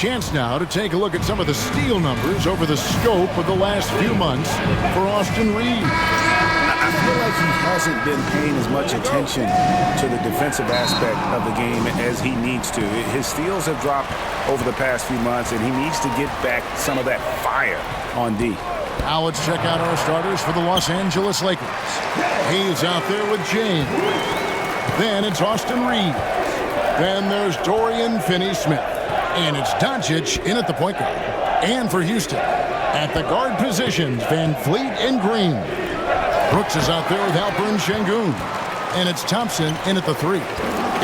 Chance now to take a look at some of the steal numbers over the scope of the last few months for Austin Reed. I feel like he hasn't been paying as much attention to the defensive aspect of the game as he needs to. His steals have dropped over the past few months, and he needs to get back some of that fire on D. Now let's check out our starters for the Los Angeles Lakers. Hayes out there with James. Then it's Austin Reed. Then there's Dorian Finney-Smith. And it's Doncic in at the point guard. And for Houston, at the guard positions, Van Fleet and Green. Brooks is out there with Alperen Şengün. And it's Thompson in at the 3.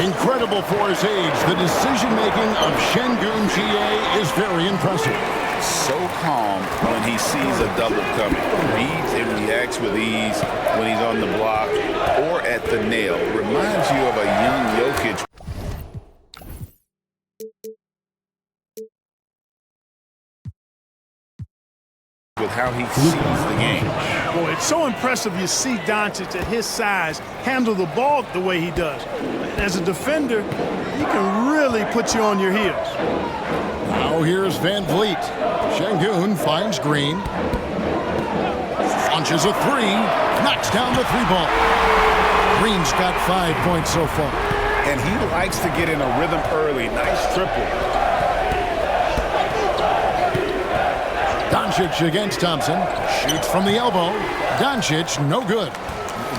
Incredible for his age. The decision-making of Şengün GA is very impressive. So calm when he sees a double coming. Reads and reacts with ease when he's on the block or at the nail. Reminds you of a young Jokic. With how he sees the game. Boy, it's so impressive you see Doncic at his size handle the ball the way he does. As a defender, he can really put you on your heels. Now here's Van Vliet. Şengün finds Green. Launches a 3. Knocks down the 3-ball. Green's got 5 points so far. And he likes to get in a rhythm early. Nice triple. Doncic against Thompson. Shoots from the elbow. Doncic, no good.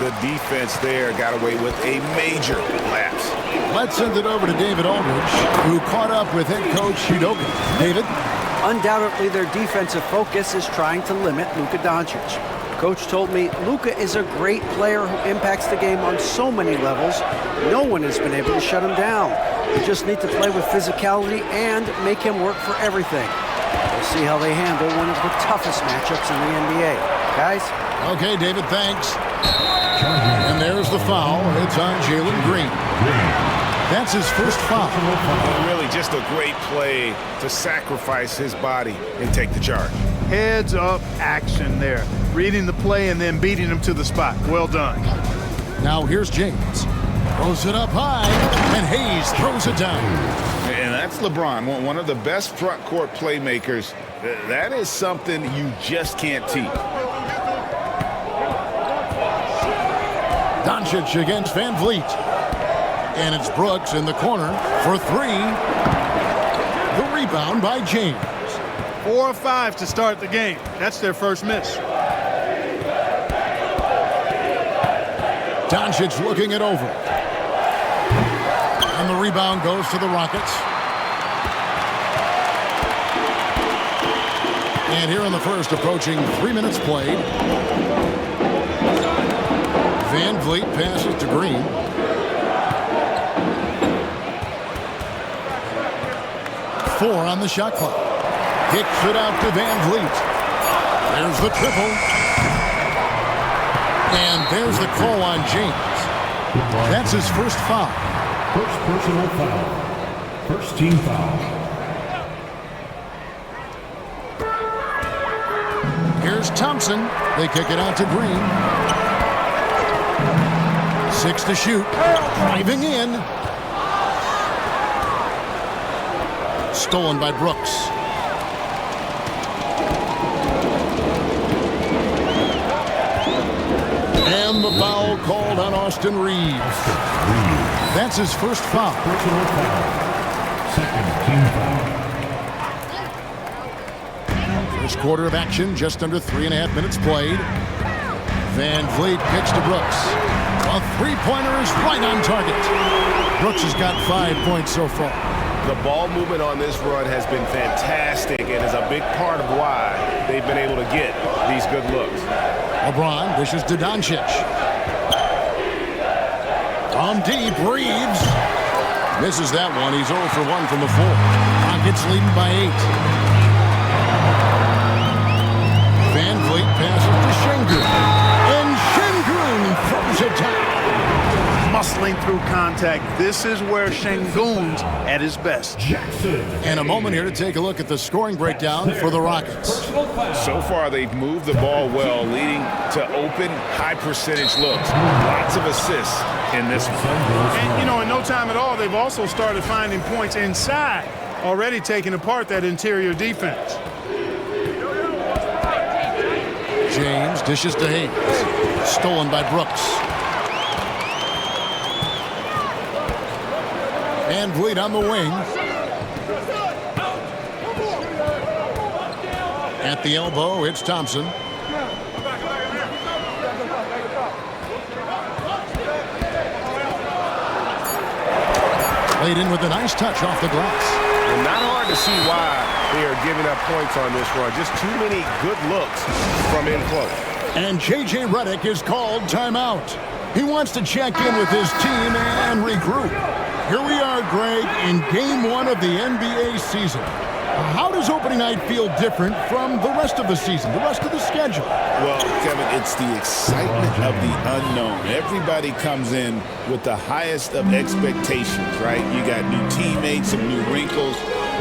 The defense there got away with a major lapse. Let's send it over to David Aldridge, who caught up with head coach Udoka. David? Undoubtedly, their defensive focus is trying to limit Luka Doncic. Coach told me Luka is a great player who impacts the game on so many levels. No one has been able to shut him down. We just need to play with physicality and make him work for everything. We'll see how they handle one of the toughest matchups in the NBA. Guys? Okay, David, thanks. And there's the foul. It's on Jalen Green. That's his first foul. Really just a great play to sacrifice his body and take the charge. Heads-up action there. Reading the play and then beating him to the spot. Well done. Now here's James. Throws it up high, and Hayes throws it down. And that's LeBron, one of the best front court playmakers. That is something you just can't teach. Doncic against Van Vliet. And it's Brooks in the corner for 3. The rebound by James. 4 or 5 to start the game. That's their first miss. Doncic looking it over. And the rebound goes to the Rockets. And here in the first, approaching 3 minutes played. Van Vliet passes to Green. Four on the shot clock. Kicks it out to Van Vliet. There's the triple. And there's the call on James. That's his first foul. First personal foul. First team foul. Here's Thompson. They kick it out to Green. 6 to shoot. Driving in. Stolen by Brooks. And the foul called on Austin Reeves. That's his first foul. Personal foul. Second team foul. First quarter of action, just under 3.5 minutes played. Van Vliet kicks to Brooks. A three-pointer is right on target. Brooks has got 5 points so far. The ball movement on this run has been fantastic and is a big part of why they've been able to get these good looks. LeBron dishes to Doncic. From deep, Reeves misses that one. He's 0 for 1 from the floor. Rockets leading by 8. Van Vliet passes to Şengün. And Şengün throws it down. Muscling through contact. This is where Şengün's at his best. And a moment here to take a look at the scoring breakdown for the Rockets. So far, they've moved the ball well, leading to open, high-percentage looks. Lots of assists in this one. And, you know, in no time at all, they've also started finding points inside already taking apart that interior defense. James dishes to Hayes. Stolen by Brooks. Van Vliet on the wing. At the elbow, it's Thompson. Laid in with a nice touch off the glass. And not hard to see why they are giving up points on this run. Just too many good looks from in close. And J.J. Redick is called timeout. He wants to check in with his team and regroup. Here we are, Greg, in Game 1 of the NBA season. How does opening night feel different from the rest of the season, the rest of the schedule? Well, Kevin, it's the excitement of the unknown. Everybody comes in with the highest of expectations, right? You got new teammates, some new wrinkles,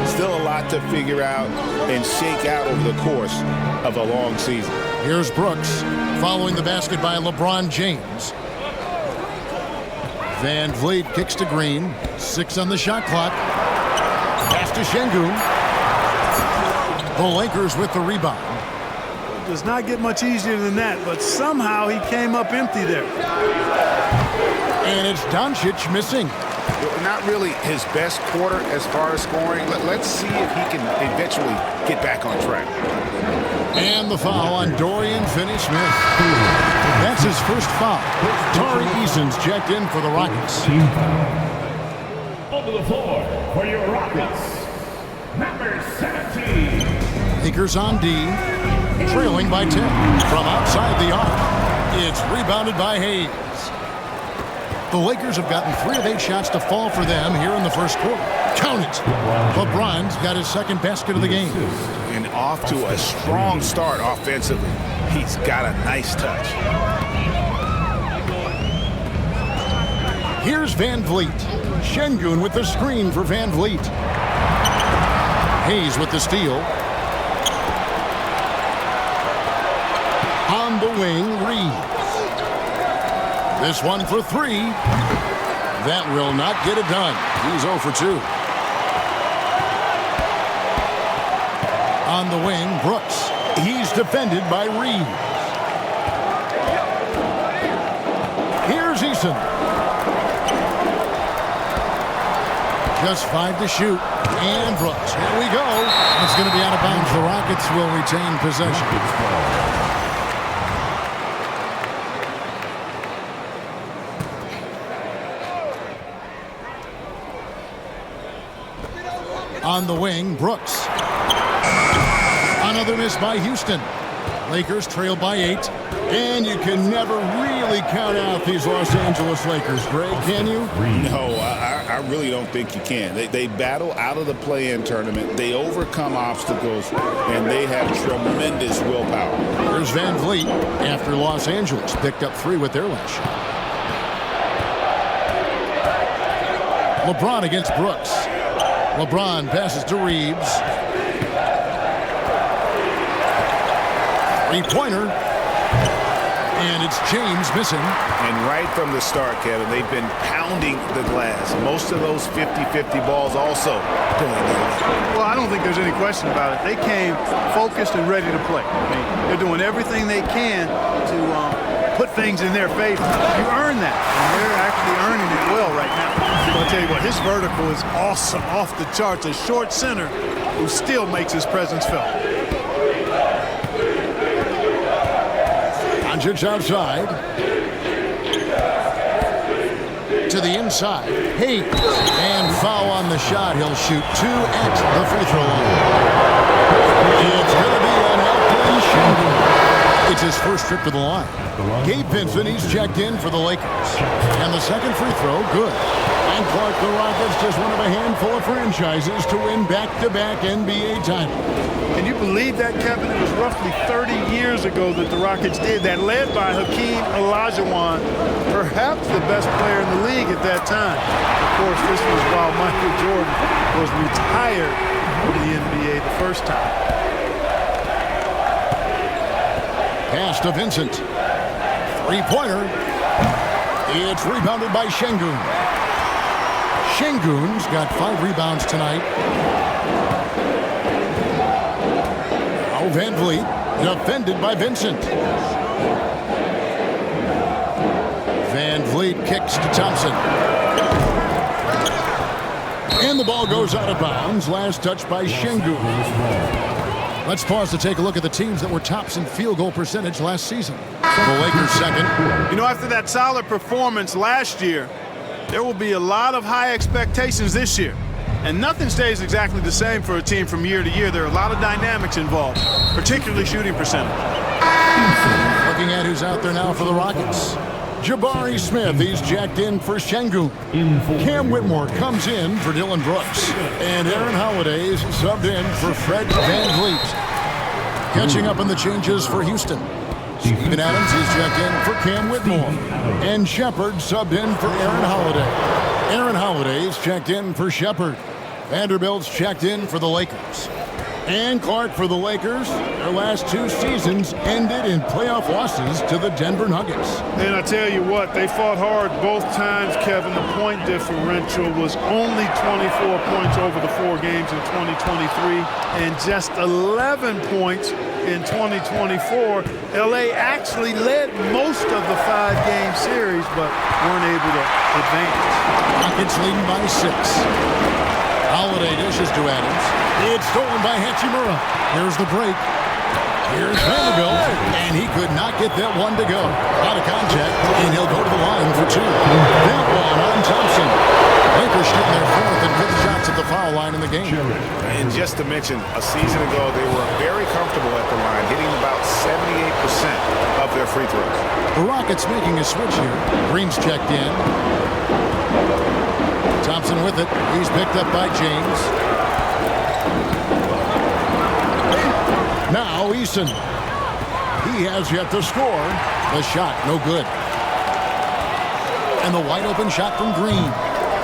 still a lot to figure out and shake out over the course of a long season. Here's Brooks following the basket by LeBron James. Van Vliet kicks to Green. 6 on the shot clock. Pass to Şengün. The Lakers with the rebound. It does not get much easier than that, but somehow he came up empty there. And it's Doncic missing. Not really his best quarter as far as scoring. Let's see if he can eventually get back on track. And the foul on Dorian Finney-Smith. That's his first foul. Tari Eason's checked in for the Rockets. Team foul. Onto the floor for your Rockets, number 17. Lakers on D, trailing by 10. From outside the arc, it's rebounded by Hayes. The Lakers have gotten 3 of 8 shots to fall for them here in the first quarter. Count it. LeBron's got his second basket of the game. And off to a strong start offensively. He's got a nice touch. Here's Van Vliet. Şengün with the screen for Van Vliet. Hayes with the steal. On the wing, Reeves. This one for 3. That will not get it done. He's 0 for 2. On the wing, Brooks. He's defended by Reeves. Here's Eason. Just 5 to shoot. And Brooks. Here we go. It's going to be out of bounds. The Rockets will retain possession. On the wing, Brooks. Another miss by Houston. Lakers trail by 8. And you can never really count out these Los Angeles Lakers, Greg, can you? No, I really don't think you can. They battle out of the play-in tournament. They overcome obstacles, and they have tremendous willpower. There's Van Vliet after Los Angeles picked up 3 with their last shot. LeBron against Brooks. LeBron passes to Reeves. 3-pointer. And it's James missing. And right from the start, Kevin, they've been pounding the glass. Most of those 50-50 balls also going their way. Well, I don't think there's any question about it. They came focused and ready to play. I mean, they're doing everything they can to put things in their favor. You earn that, and they're actually earning it well right now. But I'll tell you what, his vertical is awesome, off the charts. A short center who still makes his presence felt. Doncic outside. To the inside. Hayes. And foul on the shot. He'll shoot 2 at the free throw line. It's going to be an Elton Şengün. It's his first trip to the line. Gabe Vincent, he's checked in for the Lakers. And the second free throw, good. And Clark, the Rockets, just one of a handful of franchises to win back-to-back NBA titles. Can you believe that, Kevin? It was roughly 30 years ago that the Rockets did that, led by Hakeem Olajuwon, perhaps the best player in the league at that time. Of course, this was while Michael Jordan was retired from the NBA the first time. Pass to Vincent. 3-pointer. It's rebounded by Şengün. Şengün's got 5 rebounds tonight. Now Van Vliet, defended by Vincent. Van Vliet kicks to Thompson. And the ball goes out of bounds. Last touch by Şengün. Let's pause to take a look at the teams that were tops in field goal percentage last season. The Lakers second. You know, after that solid performance last year, there will be a lot of high expectations this year. And nothing stays exactly the same for a team from year to year. There are a lot of dynamics involved, particularly shooting percentage. Looking at who's out there now for the Rockets. Jabari Smith, he's jacked in for Şengün. Cam Whitmore comes in for Dylan Brooks. And Aaron Holiday's subbed in for Fred Van Vliet. Catching up on the changes for Houston. Steven Adams is jacked in for Cam Whitmore. And Shepard subbed in for Aaron Holiday. Aaron Holiday's checked in for Shepard. Vanderbilt's checked in for the Lakers. And Clark for the Lakers. Their last 2 seasons ended in playoff losses to the Denver Nuggets. And I tell you what, they fought hard both times, Kevin. The point differential was only 24 points over the 4 games in 2023 and just 11 points in 2024. LA actually led most of the 5-game series, but weren't able to advance. Rockets leading by 6. Holiday dishes to Adams. It's stolen by Hachimura. Here's the break. Here's Vanderbilt, and he could not get that one to go. Out of contact, and he'll go to the line for 2. That one on Thompson. Lakers shooting their 4th and 5th shots at the foul line in the game. And just to mention, a season ago, they were very comfortable at the line, hitting about 78% of their free throws. The Rockets making a switch here. Green's checked in. Thompson with it. He's picked up by James. Now Eason. He has yet to score. The shot, no good. And the wide open shot from Green.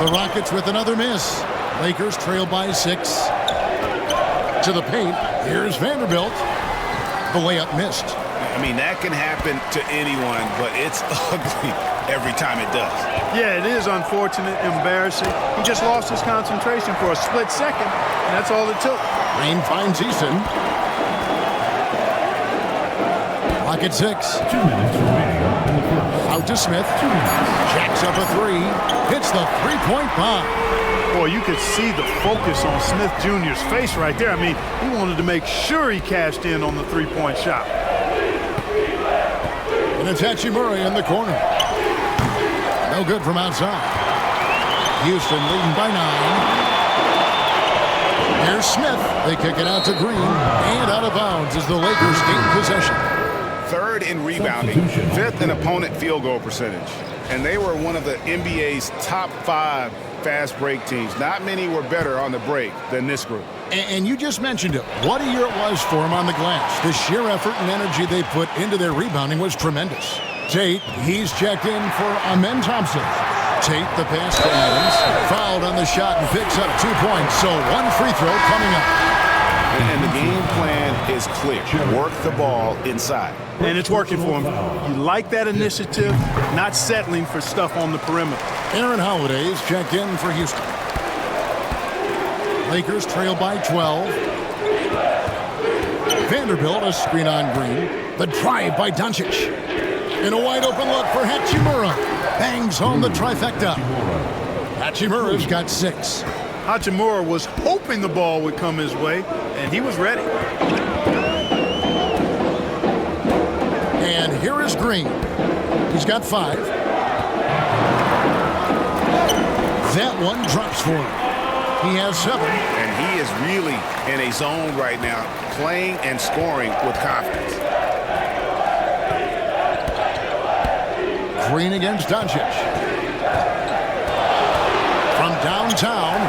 The Rockets with another miss. Lakers trail by 6. To the paint. Here's Vanderbilt. The layup missed. I mean, that can happen to anyone, but it's ugly every time it does. Yeah, it is unfortunate, embarrassing. He just lost his concentration for a split second, and that's all it took. Green finds Eason. Rocket 6. 2 minutes remaining in the first. Out to Smith. Jacks up a 3. Hits the 3-point bomb. Boy, you could see the focus on Smith Jr.'s face right there. I mean, he wanted to make sure he cashed in on the 3-point shot. And it's Hachimura in the corner. No good from outside. Houston leading by 9. Here's Smith. They kick it out to Green. And out of bounds as the Lakers gain possession. 3rd in rebounding, 5th in opponent field goal percentage. And they were one of the NBA's top 5 fast break teams. Not many were better on the break than this group. And you just mentioned it. What a year it was for them on the glass. The sheer effort and energy they put into their rebounding was tremendous. Tate, he's checked in for Amen Thompson. Tate, the pass to Adams. Fouled on the shot and picks up 2 points. So 1 free throw coming up. And the game plan is clear. Work the ball inside. And it's working for him. You like that initiative, not settling for stuff on the perimeter. Aaron Holiday is checked in for Houston. Lakers trail by 12. Vanderbilt, a screen on Green. The drive by Doncic. And a wide open look for Hachimura. Bangs home the trifecta. Hachimura's got 6. Hachimura was hoping the ball would come his way, and he was ready. And here is Green. He's got 5. That one drops for him. He has 7. And he is really in a zone right now, playing and scoring with confidence. Green against Doncic. From downtown,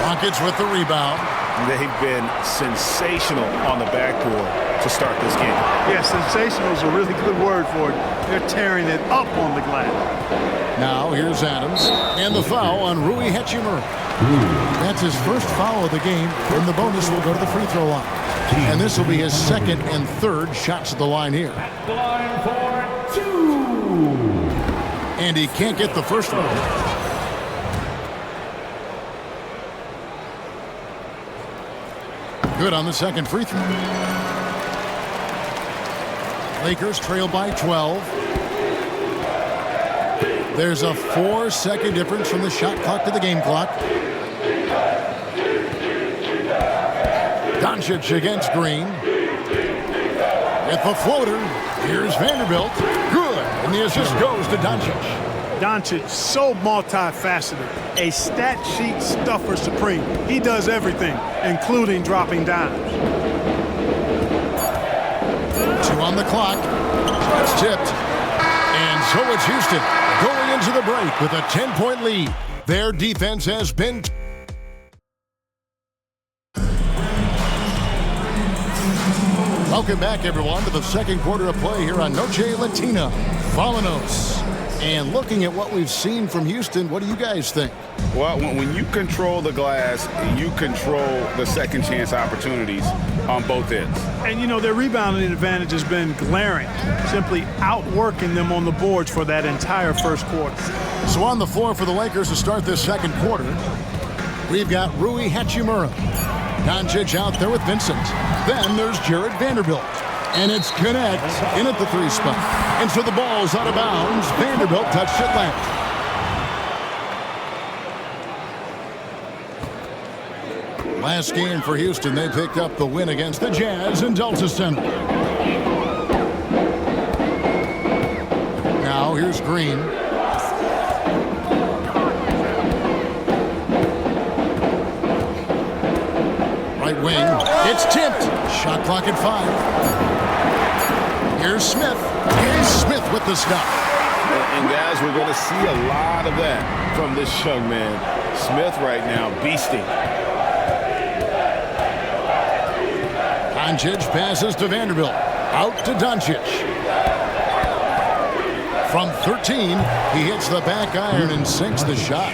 Rockets with the rebound. They've been sensational on the backboard to start this game. Yeah, sensational is a really good word for it. They're tearing it up on the glass. Now here's Adams. And the foul on Rui Hachimura. That's his first foul of the game, and the bonus will go to the free throw line. And this will be his 2nd and 3rd shots at the line here. The line for 2. And he can't get the first one. Good on the second free throw. Lakers trail by 12. There's a 4-second difference from the shot clock to the game clock. Doncic against Green. With the floater, here's Vanderbilt. Good, and the assist goes to Doncic. Doncic, so multifaceted, a stat sheet stuffer supreme. He does everything, including dropping dimes. 2 on the clock. It's tipped. And so it's Houston going into the break with a 10-point lead. Their defense has been... Welcome back, everyone, to the second quarter of play here on Noche Latina. Falanos. And looking at what we've seen from Houston, what do you guys think? Well, when you control the glass, you control the second chance opportunities on both ends. And, you know, their rebounding advantage has been glaring, simply outworking them on the boards for that entire first quarter. So on the floor for the Lakers to start this second quarter, we've got Rui Hachimura. Doncic out there with Vincent. Then there's Jared Vanderbilt. And it's Connect in at the 3 spot. And so the ball's out of bounds. Vanderbilt touched it last. Last game for Houston, they picked up the win against the Jazz in Delta Center. Now here's Green. Right wing. It's tipped. Shot clock at 5. Here's Smith. And Smith with the stop. And guys, we're going to see a lot of that from this young man. Smith right now, beasting. Doncic passes to Vanderbilt. Out to Doncic. From 13, he hits the back iron and sinks the shot.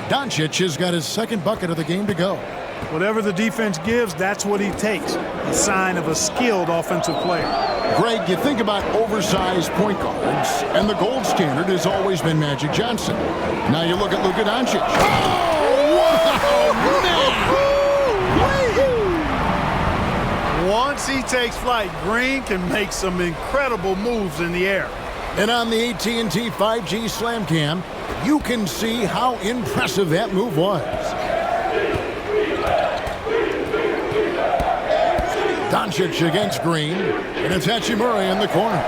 Doncic has got his second bucket of the game to go. Whatever the defense gives, that's what he takes. A sign of a skilled offensive player. Greg, you think about oversized point guards, and the gold standard has always been Magic Johnson. Now you look at Luka Doncic. Oh, once he takes flight, Green can make some incredible moves in the air. And on the AT&T 5G Slam Cam, you can see how impressive that move was. Doncic against Green, and it's Hachimura in the corner.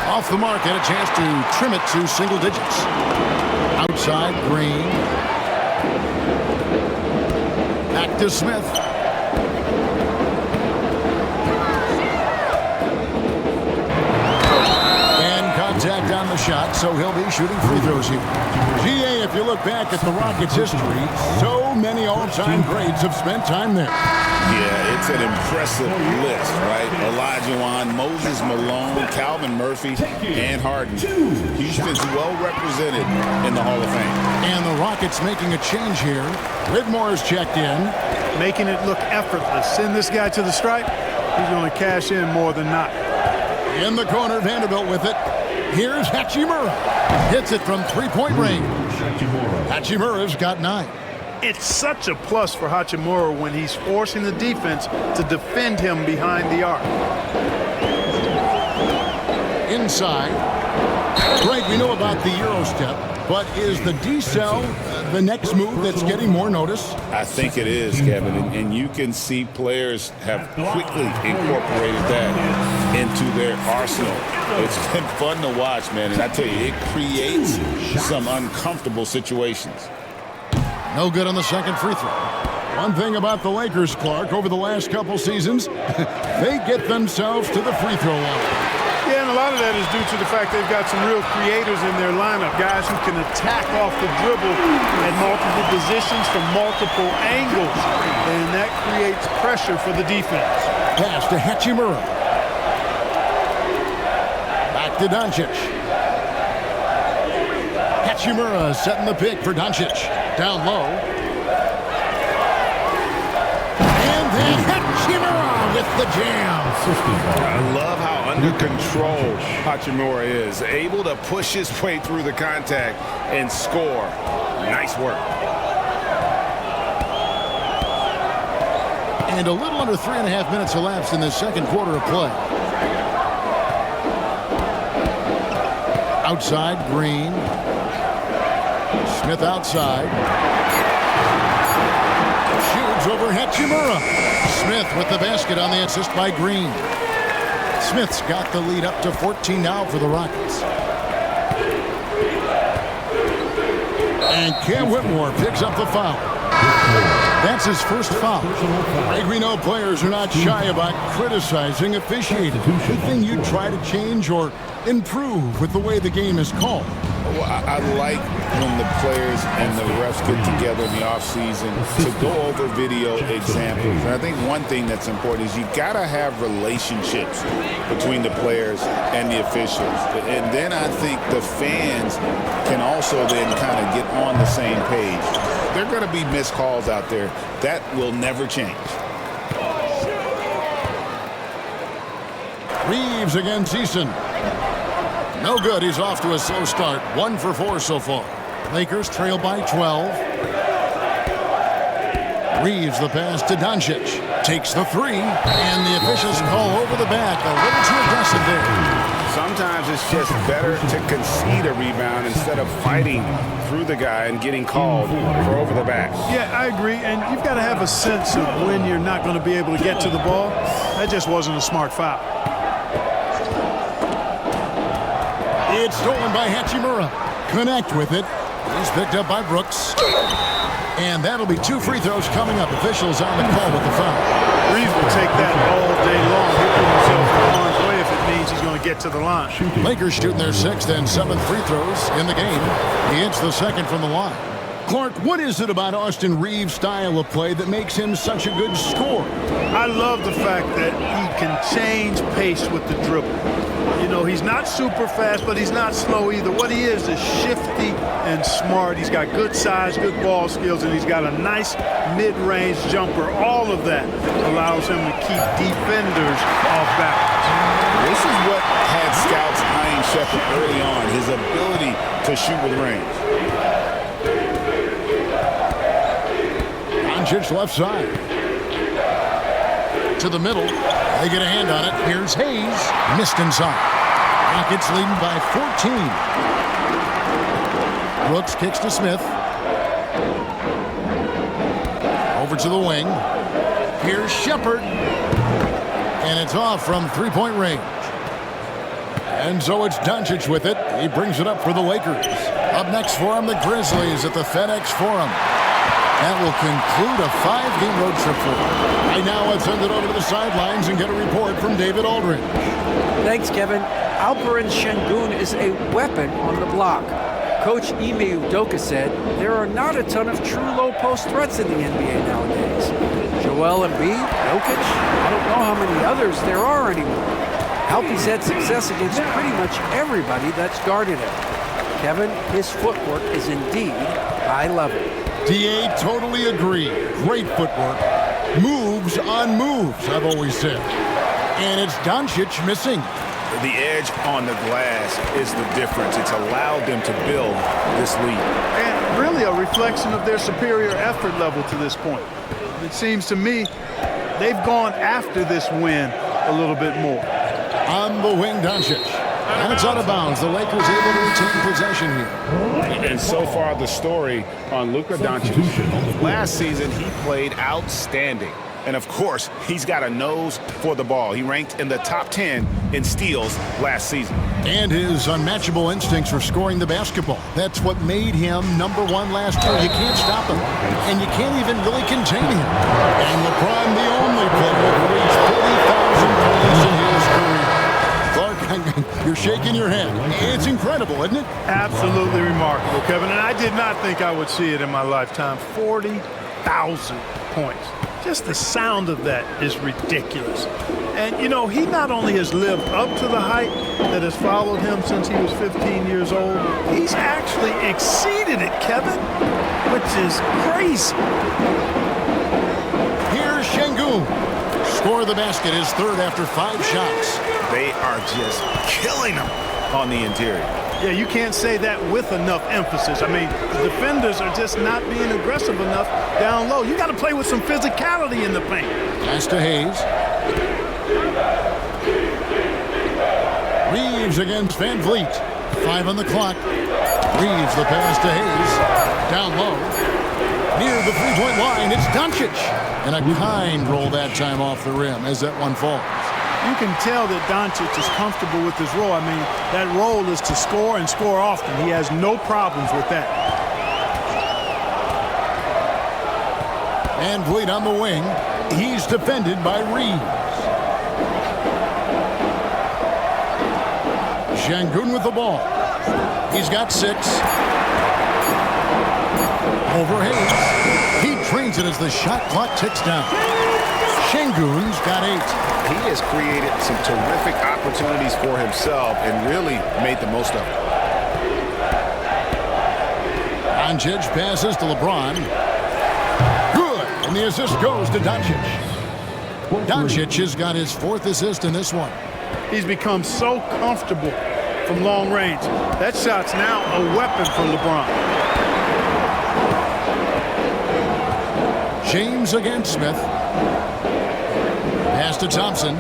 Off the mark, and a chance to trim it to single digits. Outside, Green. Back to Smith. And contact on the shot, so he'll be shooting free throws here. GA, if you look back at the Rockets' history, so many all-time greats have spent time there. Yeah, it's an impressive list, right? Olajuwon, Moses Malone, Calvin Murphy, and Harden. Houston's well represented in the Hall of Fame. And the Rockets making a change here. Whitmore is checked in. Making it look effortless. Send this guy to the stripe, he's going to cash in more than not. In the corner, Vanderbilt with it. Here's Hachimura. Hits it from three-point range. Hachimura's got 9. It's such a plus for Hachimura when he's forcing the defense to defend him behind the arc. Inside. Greg, we know about the Euro step, but is the D-cell the next move that's getting more notice? I think it is, Kevin, and you can see players have quickly incorporated that into their arsenal. It's been fun to watch, man, and I tell you, it creates some uncomfortable situations. No good on the second free throw. One thing about the Lakers, Clark, over the last couple seasons, they get themselves to the free throw line. Yeah, and a lot of that is due to the fact they've got some real creators in their lineup, guys who can attack off the dribble at multiple positions from multiple angles, and that creates pressure for the defense. Pass to Hachimura. Back to Doncic. Hachimura setting the pick for Doncic. Down low. And then Hachimura with the jam. I love how under control Hachimura is. Able to push his way through the contact and score. Nice work. And a little under 3.5 minutes elapsed in the second quarter of play. Outside, Green. Smith outside. Shoots over Hachimura. Smith with the basket on the assist by Green. Smith's got the lead up to 14 now for the Rockets. And Cam Whitmore picks up the foul. That's his first foul. We know players are not shy about criticizing officiating. Anything you try to change or improve with the way the game is called? Well, I like when the players and the refs get together in the offseason to go over video examples. And I think one thing that's important is you got to have relationships between the players and the officials. And then I think the fans can also then kind of get on the same page. There are going to be missed calls out there. That will never change. Reeves against Eason. No good. He's off to a slow start. 1 for 4 so far. Lakers trail by 12. Reeves the pass to Doncic. Takes the three. And the officials call over the back. A little too aggressive there. Sometimes it's just better to concede a rebound instead of fighting through the guy and getting called for over the back. Yeah, I agree. And you've got to have a sense of when you're not going to be able to get to the ball. That just wasn't a smart foul. It's stolen by Hachimura. Connect with it. He's picked up by Brooks. And that'll be 2 free throws coming up. Officials on the call with the foul. Reeves will take that all day long. He'll put himself in harm's way if it means he's going to get to the line. Lakers shooting their 6th and 7th free throws in the game. He hits the second from the line. Clark, what is it about Austin Reeves' style of play that makes him such a good scorer? I love the fact that he can change pace with the dribble. You know, he's not super fast, but he's not slow either. What he is shifty and smart. He's got good size, good ball skills, and he's got a nice mid-range jumper. All of that allows him to keep defenders off balance. This is what had scouts eyeing Shepard early on, his ability to shoot with range. Doncic left side. To the middle. They get a hand on it. Here's Hayes. Missed inside. Rockets leading by 14. Brooks kicks to Smith. Over to the wing. Here's Shepard. And it's off from three-point range. And so it's Doncic with it. He brings it up for the Lakers. Up next for him, the Grizzlies at the FedEx Forum. That will conclude a 5-game road trip for them. Right now, let's send it over to the sidelines and get a report from David Aldridge. Thanks, Kevin. Alperen Şengün is a weapon on the block. Coach Ime Udoka said there are not a ton of true low-post threats in the NBA nowadays. Joel Embiid, Jokic, I don't know how many others there are anymore. Alpie's had success against pretty much everybody that's guarded him. Kevin, his footwork is indeed high level. DA totally agree. Great footwork. Moves on moves, I've always said. And it's Doncic missing. The edge on the glass is the difference. It's allowed them to build this lead. And really a reflection of their superior effort level to this point. It seems to me they've gone after this win a little bit more. On the wing, Doncic. And it's out of bounds. The Lakers able to retain possession here. And so far, the story on Luka Doncic. Last season, he played outstanding. And, of course, he's got a nose for the ball. He ranked in the top 10 in steals last season. And his unmatchable instincts for scoring the basketball. That's what made him number 1 last year. You can't stop him. And you can't even really contain him. And LeBron, the only player to reach 40,000 points in his career. Clark, you're shaking your head. It's incredible, isn't it? Absolutely remarkable, Kevin. And I did not think I would see it in my lifetime. 40,000 points. Just the sound of that is ridiculous. And, you know, he not only has lived up to the height that has followed him since he was 15 years old, he's actually exceeded it, Kevin, which is crazy. Here's Şengün. Score the basket, his third after 5 shots. They are just killing him on the interior. Yeah, you can't say that with enough emphasis. I mean, the defenders are just not being aggressive enough down low. You got to play with some physicality in the paint. Pass to Hayes. Reeves against Van Vliet. 5 on the clock. Reeves the pass to Hayes. Down low. Near the three-point line, it's Doncic. And a kind roll that time off the rim as that one falls. You can tell that Doncic is comfortable with his role. I mean, that role is to score and score often. He has no problems with that. Van Vliet on the wing. He's defended by Reeves. Şengün with the ball. He's got 6. Over Hayes. He trains it as the shot clock ticks down. Şengün's got 8. He has created some terrific opportunities for himself and really made the most of it. Doncic passes to LeBron. Good. And the assist goes to Doncic. Doncic has got his 4th assist in this one. He's become so comfortable from long range. That shot's now a weapon for LeBron. James against Smith. Pass to Thompson.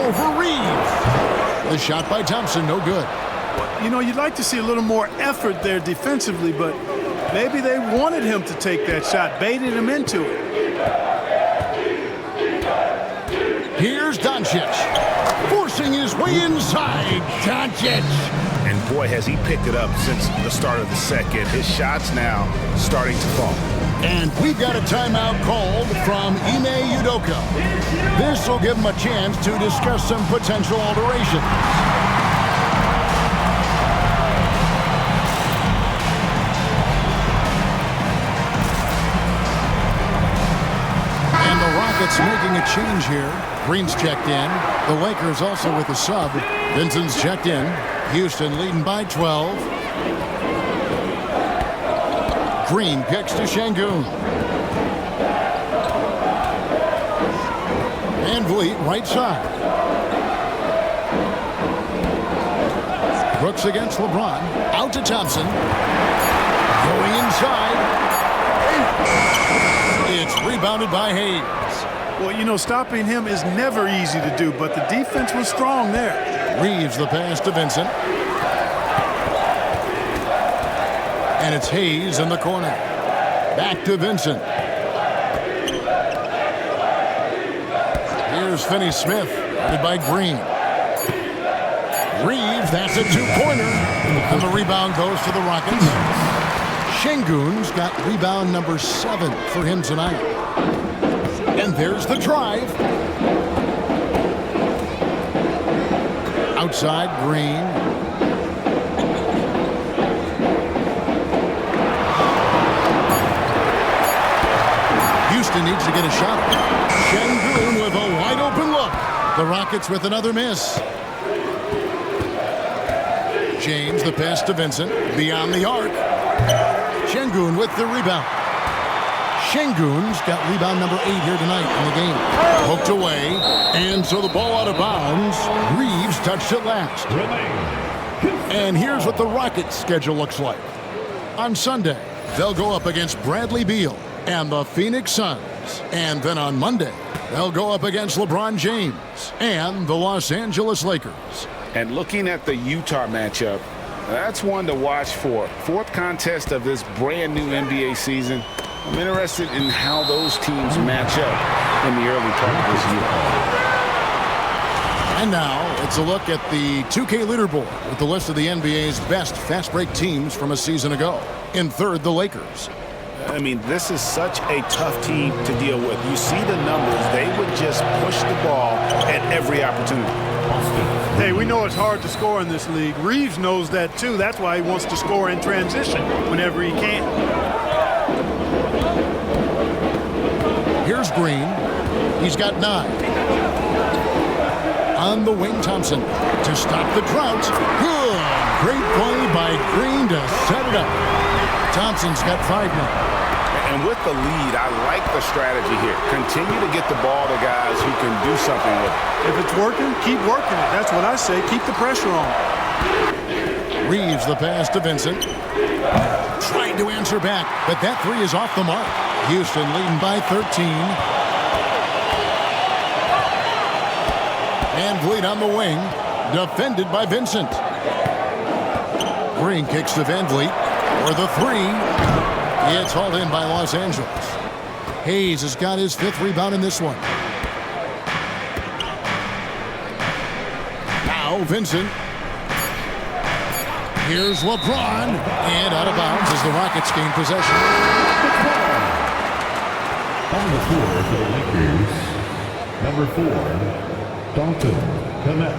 Over Reeves. The shot by Thompson, no good. You know, you'd like to see a little more effort there defensively, but maybe they wanted him to take that shot, baited him into it. Here's Doncic. Forcing his way inside. Doncic. And boy, has he picked it up since the start of the second. His shot's now starting to fall. And we've got a timeout called from Ime Udoka. This will give him a chance to discuss some potential alterations. And the Rockets making a change here. Green's checked in. The Lakers also with a sub. Vincent's checked in. Houston leading by 12. Green kicks to Şengün. Van Vliet right side. Brooks against LeBron. Out to Thompson. Going inside. It's rebounded by Hayes. Well, you know, stopping him is never easy to do, but the defense was strong there. Reeves the pass to Vincent. And it's Hayes in the corner. Back to Vincent. Here's Finney-Smith, headed by Green. Reeves, that's a 2-pointer. And the rebound goes to the Rockets. Şengün's got rebound number 7 for him tonight. And there's the drive. Outside, Green. Houston needs to get a shot. Şengün with a wide open look. The Rockets with another miss. James, the pass to Vincent. Beyond the arc. Şengün with the rebound. Şengün's got rebound number 8 here tonight in the game. Poked away, and so the ball out of bounds. Reeves touched it last. And here's what the Rockets' schedule looks like. On Sunday, they'll go up against Bradley Beal and the Phoenix Suns. And then on Monday, they'll go up against LeBron James and the Los Angeles Lakers. And looking at the Utah matchup, that's one to watch for. 4th contest of this brand new NBA season. I'm interested in how those teams match up in the early part of this year. And now it's a look at the 2K leaderboard with the list of the NBA's best fast break teams from a season ago. In 3rd, the Lakers. I mean, this is such a tough team to deal with. You see the numbers. They would just push the ball at every opportunity. Hey, we know it's hard to score in this league. Reeves knows that too. That's why he wants to score in transition whenever he can. Here's Green. He's got 9. On the wing, Thompson to stop the drought. Good. Great play by Green to set it up. Thompson's got 5 now. And with the lead, I like the strategy here. Continue to get the ball to guys who can do something with it. If it's working, keep working it. That's what I say. Keep the pressure on. Reeves the pass to Vincent. Trying to answer back, but that three is off the mark. Houston leading by 13. Van Vliet on the wing, defended by Vincent. Green kicks to Van Vliet for the three. It's hauled in by Los Angeles. Hayes has got his 5th rebound in this one. Now Vincent. Here's LeBron, and out of bounds as the Rockets gain possession. On the floor for the Lakers, number 4, Dalton Kmet.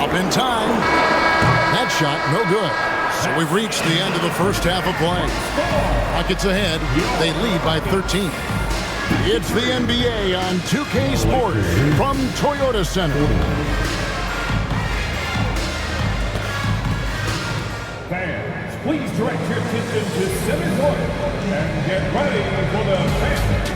Up in time. That shot, no good. So we've reached the end of the first half of play. Rockets ahead. They lead by 13. It's the NBA on 2K Sports from Toyota Center. Fans, please direct your attention to center court and get ready for the fan.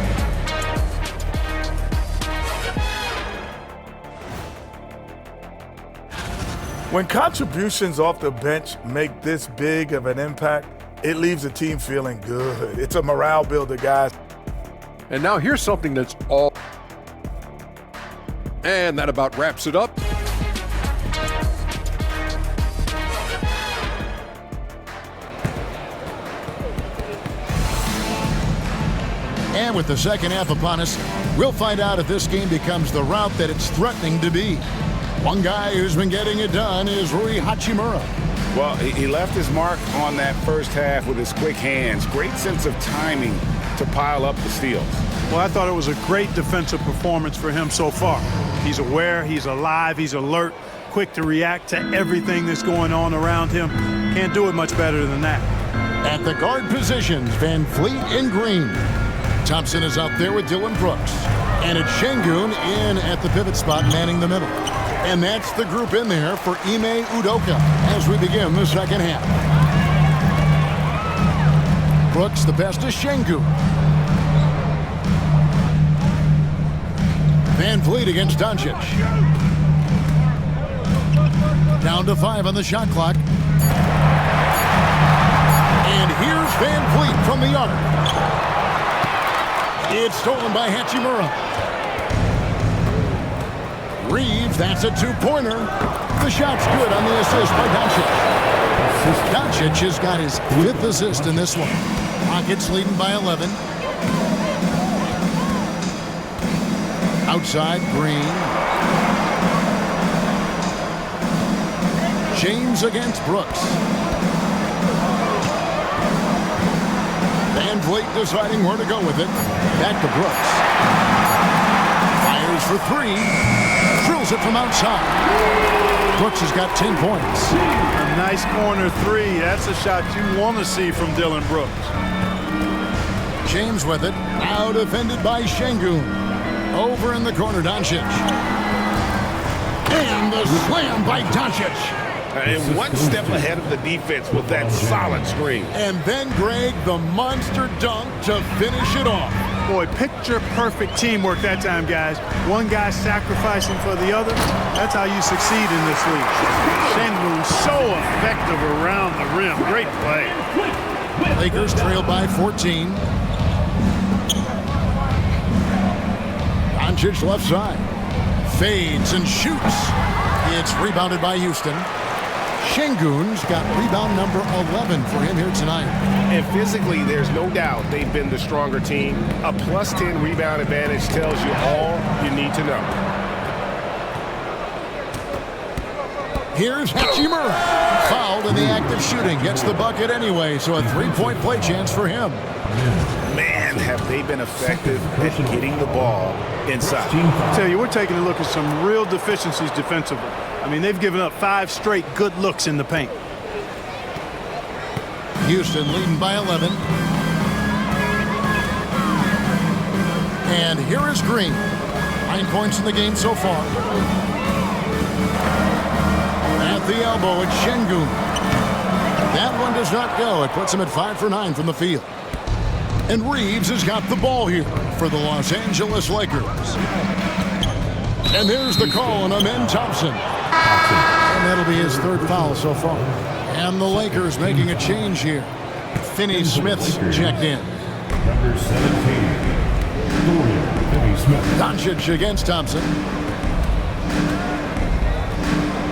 When contributions off the bench make this big of an impact, it leaves the team feeling good. It's a morale builder, guys. And now here's something that's all. And that about wraps it up. And with the second half upon us, we'll find out if this game becomes the route that it's threatening to be. One guy who's been getting it done is Rui Hachimura. Well, he left his mark on that first half with his quick hands. Great sense of timing to pile up the steals. Well, I thought it was a great defensive performance for him so far. He's aware, he's alive, he's alert, quick to react to everything that's going on around him. Can't do it much better than that. At the guard positions, Van Vliet and Green. Thompson is out there with Dylan Brooks. And it's Şengün in at the pivot spot, manning the middle. And that's the group in there for Ime Udoka as we begin the second half. Brooks the pass to Şengün. Van Vliet against Doncic. Down to 5 on the shot clock. And here's Van Vliet from the arc. It's stolen by Hachimura. Reeves, that's a two-pointer. The shot's good on the assist by Doncic. Doncic has got his 5th assist in this one. Rockets leading by 11. Outside, Green. James against Brooks. Van Vliet deciding where to go with it. Back to Brooks. Fires for 3. Drills it from outside. Brooks has got 10 points. A nice corner 3. That's a shot you want to see from Dylan Brooks. James with it. Now defended by Şengün. Over in the corner, Doncic. And the slam by Doncic. And one step ahead of the defense with that solid screen. And then, Greg, the monster dunk to finish it off. Boy, picture-perfect teamwork that time, guys. One guy sacrificing for the other. That's how you succeed in this league. Şengün so effective around the rim. Great play. Lakers trail by 14. Doncic left side. Fades and shoots. It's rebounded by Houston. Şengün's got rebound number 11 for him here tonight. And physically, there's no doubt they've been the stronger team. A +10 rebound advantage tells you all you need to know. Here's Hachimura. Fouled in the act of shooting. Gets the bucket anyway, so a 3-point play chance for him. Man, have they been effective at getting the ball inside. I tell you, we're taking a look at some real deficiencies defensively. I mean, they've given up 5 straight good looks in the paint. Houston leading by 11. And here is Green. 9 points in the game so far. At the elbow, it's Şengün. That one does not go. It puts him at 5 for 9 from the field. And Reeves has got the ball here for the Los Angeles Lakers. And there's the call on Amen Thompson. And that'll be his third foul so far. And the Lakers making a change here. Finney-Smith's checked in. Number 17, Finney-Smith. Doncic against Thompson.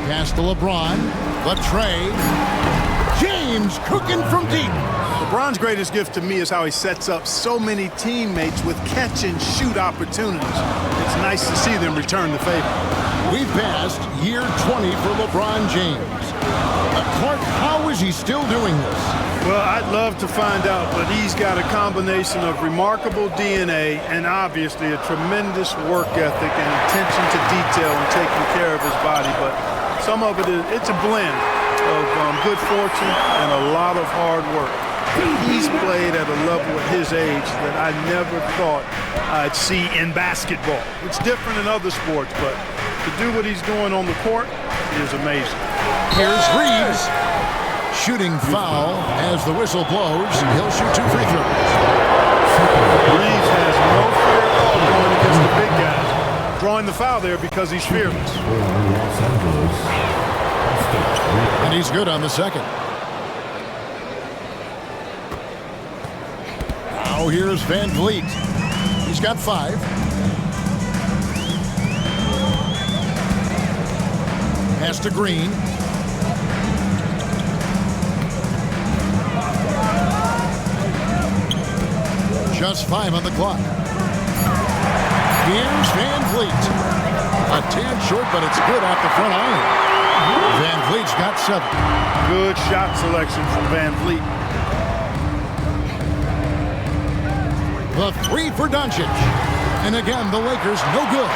Pass to LeBron. The trade. James cooking from deep. LeBron's greatest gift to me is how he sets up so many teammates with catch-and-shoot opportunities. It's nice to see them return the favor. We've passed year 20 for LeBron James. Clark, how is he still doing this? Well, I'd love to find out, but he's got a combination of remarkable DNA and obviously a tremendous work ethic and attention to detail and taking care of his body. But some of it's a blend of good fortune and a lot of hard work. He's played at a level at his age that I never thought I'd see in basketball. It's different in other sports, but to do what he's doing on the court is amazing. Here's Reeves. Shooting foul as the whistle blows. He'll shoot 2 free throws. Reeves has no fear at all going against the big guys. Drawing the foul there because he's fearless. And he's good on the second. Now here's Van Vliet. He's got 5. Pass to Green. Just 5 on the clock. Here's Van Vliet. A tad short, but it's good off the front iron. Van Vliet's got 7. Good shot selection from Van Vliet. The 3 for Doncic. And again, the Lakers no good.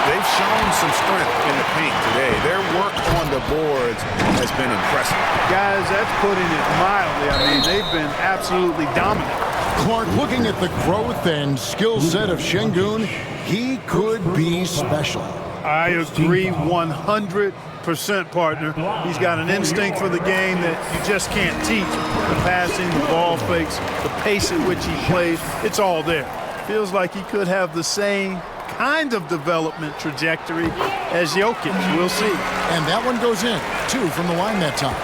They've shown some strength in the paint today. Their work on the boards has been impressive. Guys, that's putting it mildly. I mean, they've been absolutely dominant. Clark, looking at the growth and skill set of Şengün, he could be special. I agree 100%, partner. He's got an instinct for the game that you just can't teach. The passing, the ball fakes, the pace at which he plays, it's all there. Feels like he could have the same kind of development trajectory as Jokic. We'll see. And that one goes in. 2 from the line that time.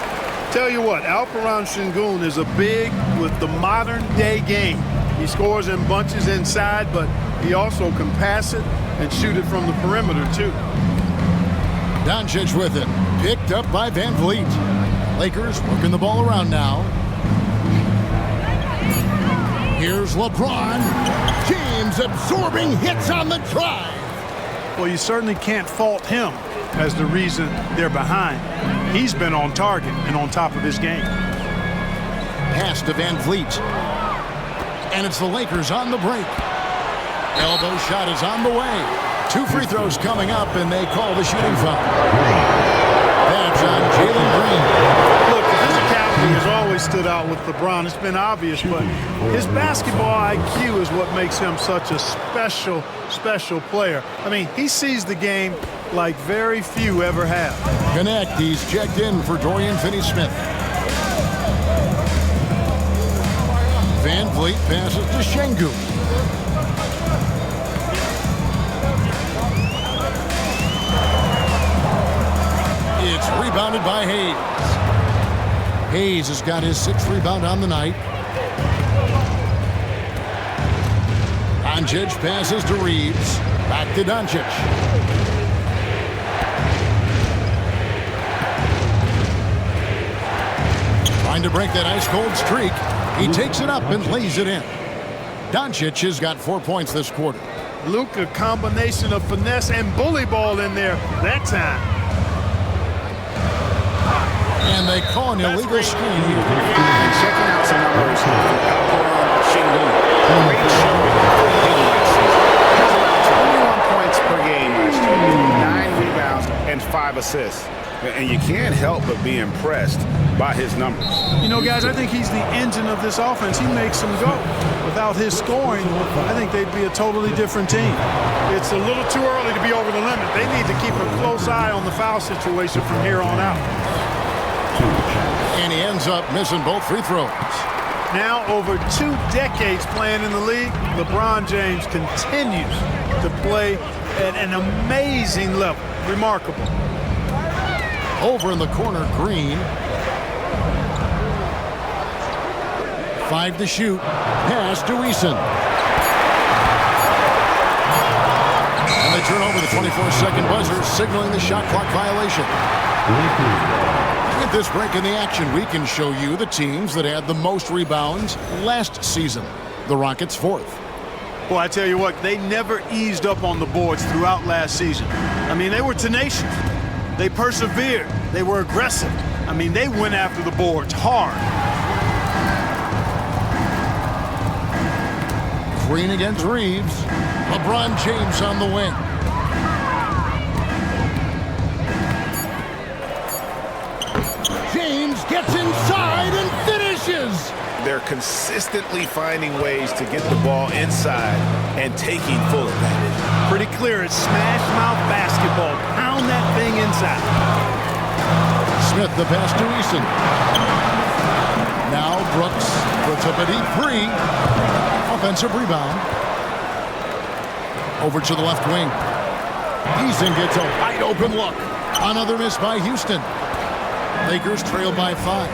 Tell you what, Alperen Şengün is a big with the modern day game. He scores in bunches inside, but he also can pass it and shoot it from the perimeter too. Doncic with it. Picked up by Van Vliet. Lakers working the ball around now. Here's LeBron. James absorbing hits on the drive. Well, you certainly can't fault him as the reason they're behind. He's been on target and on top of his game. Pass to Van Vliet. And it's the Lakers on the break. Elbow shot is on the way. 2 free throws coming up, and they call the shooting foul. That's on Jalen Green. Look, the physicality has always stood out with LeBron. It's been obvious, but his basketball IQ is what makes him such a special, special player. I mean, he sees the game like very few ever have. Connect, he's checked in for Dorian Finney-Smith. Van Vliet passes to Şengün. It's rebounded by Hayes. Hayes has got his 6th rebound on the night. Doncic passes to Reeves. Back to Doncic. Trying to break that ice-cold streak. He takes it up and lays it in. Doncic has got 4 points this quarter. Luka, combination of finesse and bully ball in there that time. And they call an illegal screen here. And checking out some numbers for Alperen Şengün. Great shooting for the league last season. He's allowed 21 points per game last year, 9 rebounds and 5 assists. And you can't help but be impressed by his numbers. You know, guys, I think he's the engine of this offense. He makes them go. Without his scoring, I think they'd be a totally different team. It's a little too early to be over the limit. They need to keep a close eye on the foul situation from here on out. And he ends up missing both free throws. Now, over 2 decades playing in the league, LeBron James continues to play at an amazing level. Remarkable. Over in the corner, Green. 5 to shoot. Pass to Eason. And they turn over the 24-second buzzer, signaling the shot clock violation. At this break in the action, we can show you the teams that had the most rebounds last season. The Rockets 4th. Well, I tell you what, they never eased up on the boards throughout last season. I mean, they were tenacious. They persevered. They were aggressive. I mean, they went after the boards hard. Green against Reeves. LeBron James on the wing. James gets inside and finishes. They're consistently finding ways to get the ball inside and taking full advantage. Pretty clear, it's smash mouth basketball. Pound that thing inside. Smith the pass to Eason. Now Brooks puts up a deep 3. Offensive rebound. Over to the left wing. Eason gets a wide open look. Another miss by Houston. Lakers trail by 5.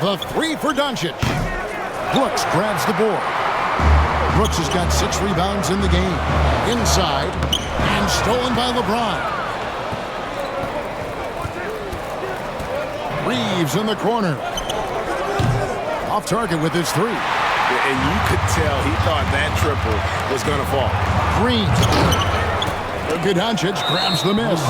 The 3 for Doncic. Brooks grabs the board. Brooks has got 6 rebounds in the game. Inside and stolen by LeBron. Reeves in the corner. Off target with his 3. And you could tell he thought that triple was going to fall. Green. Good Doncic grabs the miss.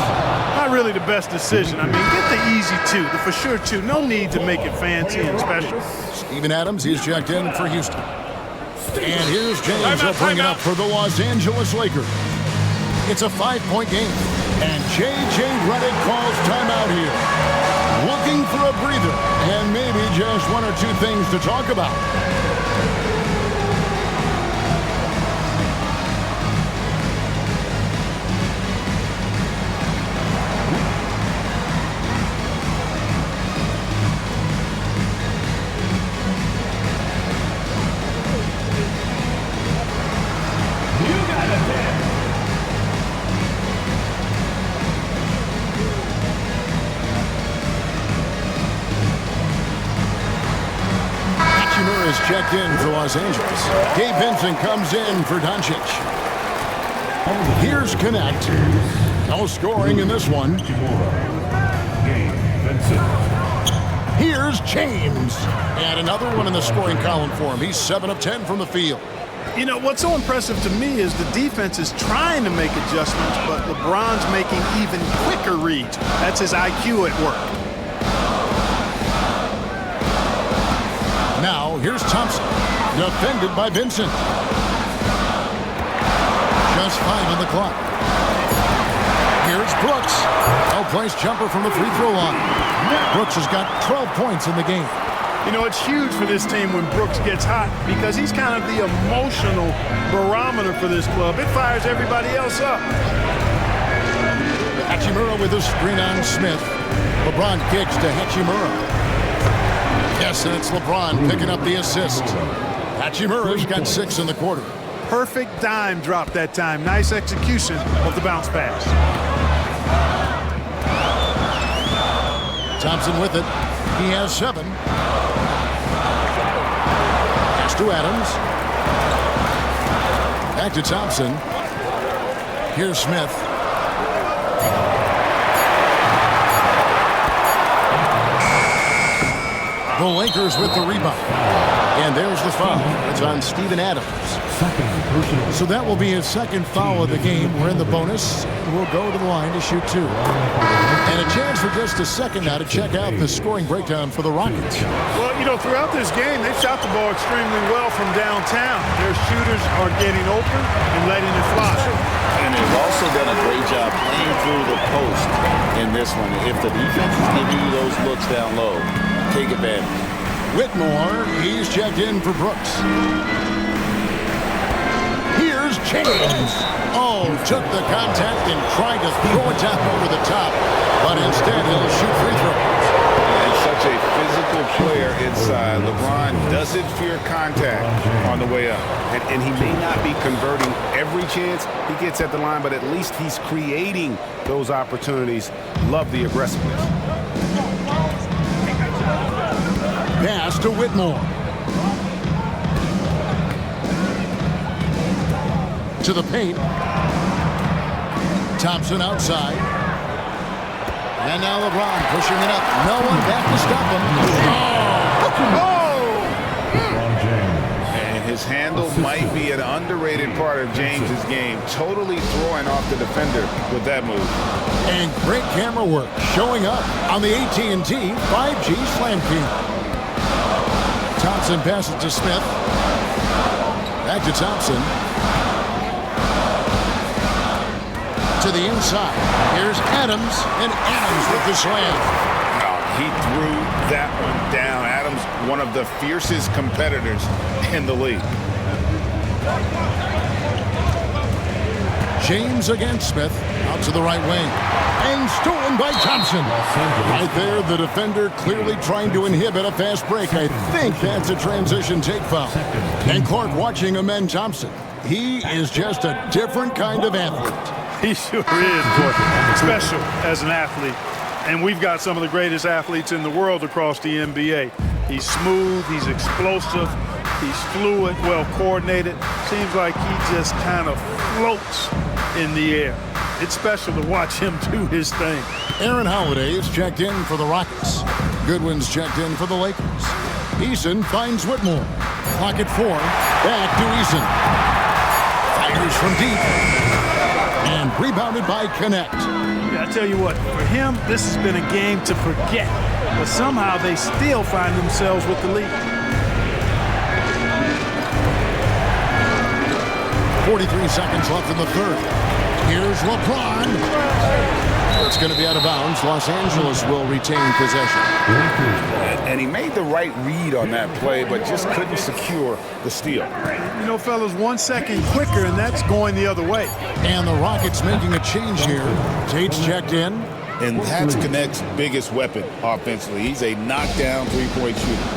Not really the best decision. I mean, get the easy 2, the for sure 2. No need to make it fancy and special. Steven Adams, he's checked in for Houston. And here's James will bring it up for the Los Angeles Lakers. It's a 5-point game. And J.J. Redick calls timeout here. Looking for a breather and maybe just 1 or 2 things to talk about. Is checked in for Los Angeles. Gabe Vincent comes in for Doncic. Here's Connect. No scoring in this one. Here's James. And another one in the scoring column for him. He's 7 of 10 from the field. You know, what's so impressive to me is the defense is trying to make adjustments, but LeBron's making even quicker reads. That's his IQ at work. Now, here's Thompson, defended by Vincent. Just 5 on the clock. Here's Brooks. Well-placed jumper from the free throw line. Brooks has got 12 points in the game. You know, it's huge for this team when Brooks gets hot because he's kind of the emotional barometer for this club. It fires everybody else up. Hachimura with a screen on Smith. LeBron kicks to Hachimura. Yes, and it's LeBron picking up the assist. Hachimura's got 6 in the quarter. Perfect dime drop that time. Nice execution of the bounce pass. Thompson with it. He has 7. Pass to Adams. Back to Thompson. Here's Smith. The Lakers with the rebound. And there's the foul. It's on Steven Adams. So that will be his 2nd foul of the game. We're in the bonus. We'll go to the line to shoot 2. And a chance for just a second now to check out the scoring breakdown for the Rockets. Well, you know, throughout this game, they've shot the ball extremely well from downtown. Their shooters are getting open and letting it fly. And they've also done a great job playing through the post in this one. If the defense is giving you those looks down low, take advantage. Whitmore, he's checked in for Brooks. Here's James. Oh, took the contact and tried to throw it down over the top, but instead he'll shoot free throws. physical player inside. LeBron doesn't fear contact on the way up. And he may not be converting every chance he gets at the line, but at least he's creating those opportunities. Love the aggressiveness. Pass to Whitmore. To the paint. Thompson outside. And now LeBron pushing it up. No one back to stop him. And his handle might be an underrated part of James's game. Totally throwing off the defender with that move. And great camera work showing up on the AT&T 5G Slam King. Thompson passes to Smith. Back to Thompson. To the inside. Here's Adams, and Adams with the slam. He threw that one down. Adams, one of the fiercest competitors in the league. James against Smith. Out to the right wing. And stolen by Thompson. Right there, the defender clearly trying to inhibit a fast break. I think that's a transition take foul. And Clark watching Amen Thompson. He is just a different kind of athlete. He sure is, Courtney. Special as an athlete. And we've got some of the greatest athletes in the world across the NBA. He's smooth, he's explosive, he's fluid, well coordinated. Seems like he just kind of floats in the air. It's special to watch him do his thing. Aaron Holiday is checked in for the Rockets. Goodwin's checked in for the Lakers. Eason finds Whitmore. Clock at 4. Back to Eason. Fires from deep. And rebounded by Connect. Yeah, I tell you what, for him, this has been a game to forget. But somehow they still find themselves with the lead. 43 seconds left in the third. Here's LeBron. It's going to be out of bounds. Los Angeles will retain possession. And he made the right read on that play, but just couldn't secure the steal. You know, fellas, 1 second quicker, and that's going the other way. And the Rockets making a change here. Tate's checked in. And that's Connect's biggest weapon offensively. He's a knockdown three-point shooter.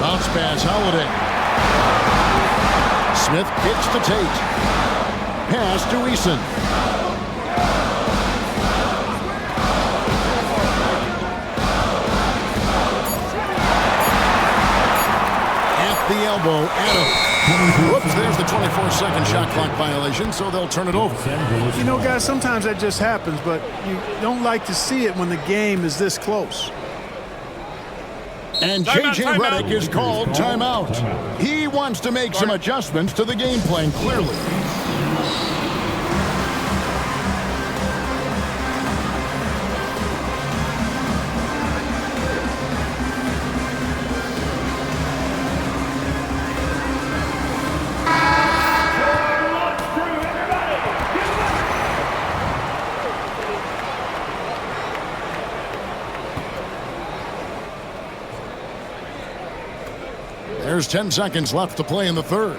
Bounce pass, Holiday. Smith kicks to Tate. Pass to Eason. At the elbow, Adams. Whoops, there's the 24-second shot clock violation, so they'll turn it over. You know, guys, sometimes that just happens, but you don't like to see it when the game is this close. And J.J. Redick is called timeout. He wants to make some adjustments to the game plan, clearly. There's 10 seconds left to play in the third.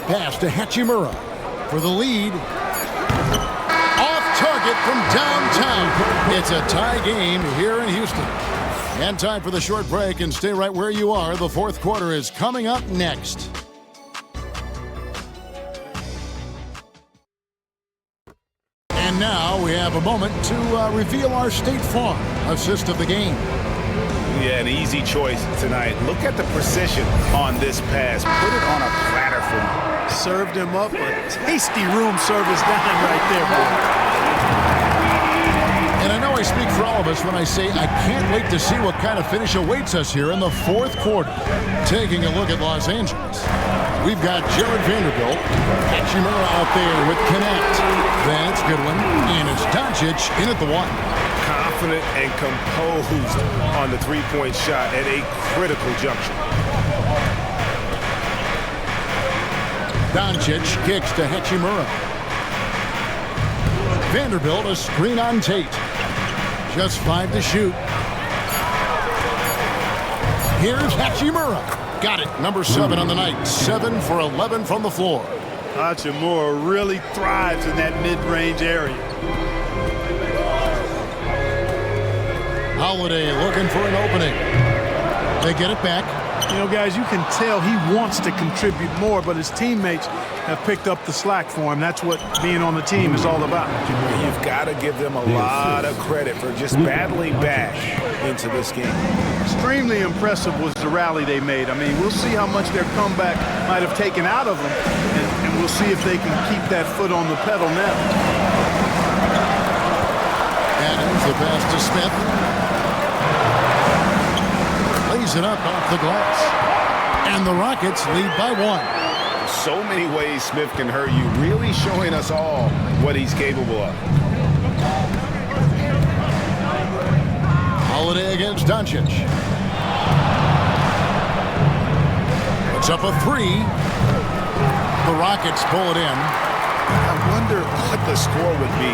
Pass to Hachimura for the lead. Off target from downtown. It's a tie game here in Houston. And time for the short break, and stay right where you are. The fourth quarter is coming up next. And now we have a moment to reveal our State Farm assist of the game. Yeah, an easy choice tonight. Look at the precision on this pass. Put it on a platter for me. Served him up a tasty room service dime right there, boy. And I know I speak for all of us when I say I can't wait to see what kind of finish awaits us here in the fourth quarter. Taking a look at Los Angeles. We've got Jared Vanderbilt. Hachimura out there with Connect. That's Goodwin. And it's Doncic in at the one. Confident and composed on the three-point shot at a critical juncture. Doncic kicks to Hachimura. Vanderbilt a screen on Tate. Just 5 to shoot. Here's Hachimura. Got it. Number 7 on the night. 7 for 11 from the floor. Hachimura really thrives in that mid-range area. Holiday looking for an opening. They get it back. You know, guys, you can tell he wants to contribute more, but his teammates have picked up the slack for him. That's what being on the team is all about. You've got to give them a lot of credit for just battling back into this game. Extremely impressive was the rally they made. I mean, we'll see how much their comeback might have taken out of them, and we'll see if they can keep that foot on the pedal now. Adams, the pass to Smith. Lays it up off the glass. And the Rockets lead by 1. So many ways Smith can hurt you, really showing us all what he's capable of. Holiday against Doncic. It's up a 3. The Rockets pull it in. I wonder what the score would be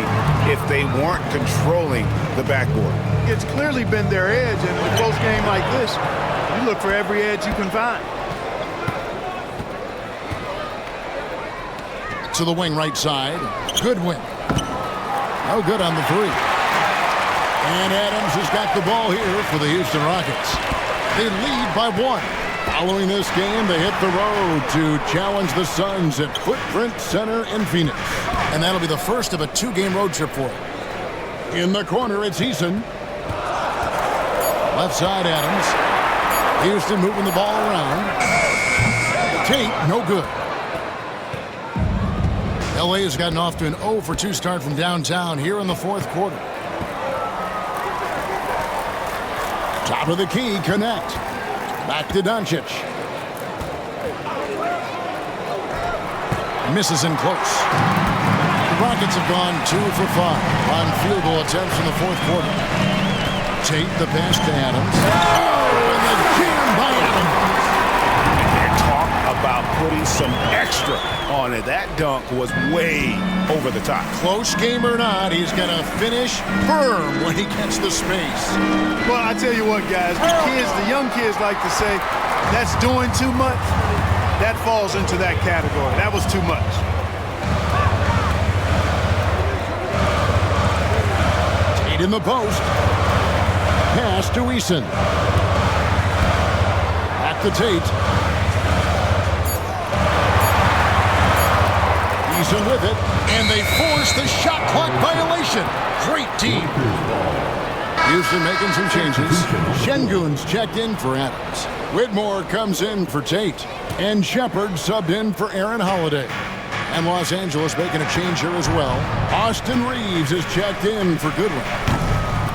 if they weren't controlling the backboard. It's clearly been their edge, and in a close game like this, you look for every edge you can find. To the wing right side. Goodwin. No good on the 3. And Adams has got the ball here for the Houston Rockets. They lead by 1. Following this game, they hit the road to challenge the Suns at Footprint Center in Phoenix. And that'll be the first of a 2-game road trip for them. In the corner, it's Eason. Left side, Adams. Houston moving the ball around. Tate, no good. LA has gotten off to an 0-for-2 start from downtown here in the 4th quarter. Top of the key, connect. Back to Doncic. Misses in close. The Rockets have gone 2 for 5 on field goal attempts in the 4th quarter. Tate the pass to Adams. Oh, and the jam by Adams. And talk about putting some extra on it. That dunk was way over the top. Close game or not, he's going to finish firm when he gets the space. Well, I tell you what, guys, the young kids like to say, that's doing too much. That falls into that category. That was too much. Tate in the post. Pass to Eason. Back to Tate. Eason with it, and they force the shot clock violation. Great team. Houston making some changes. Şengün's checked in for Adams. Whitmore comes in for Tate, and Shepard subbed in for Aaron Holiday. And Los Angeles making a change here as well. Austin Reeves is checked in for Goodwin.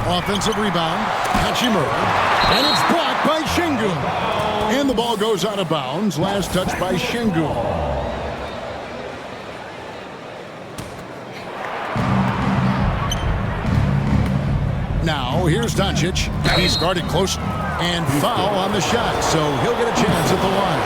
Offensive rebound, Hachimura, and it's blocked by Şengün. And the ball goes out of bounds. Last touch by Şengün. Now, here's Doncic. He's guarded close and foul on the shot, so he'll get a chance at the line.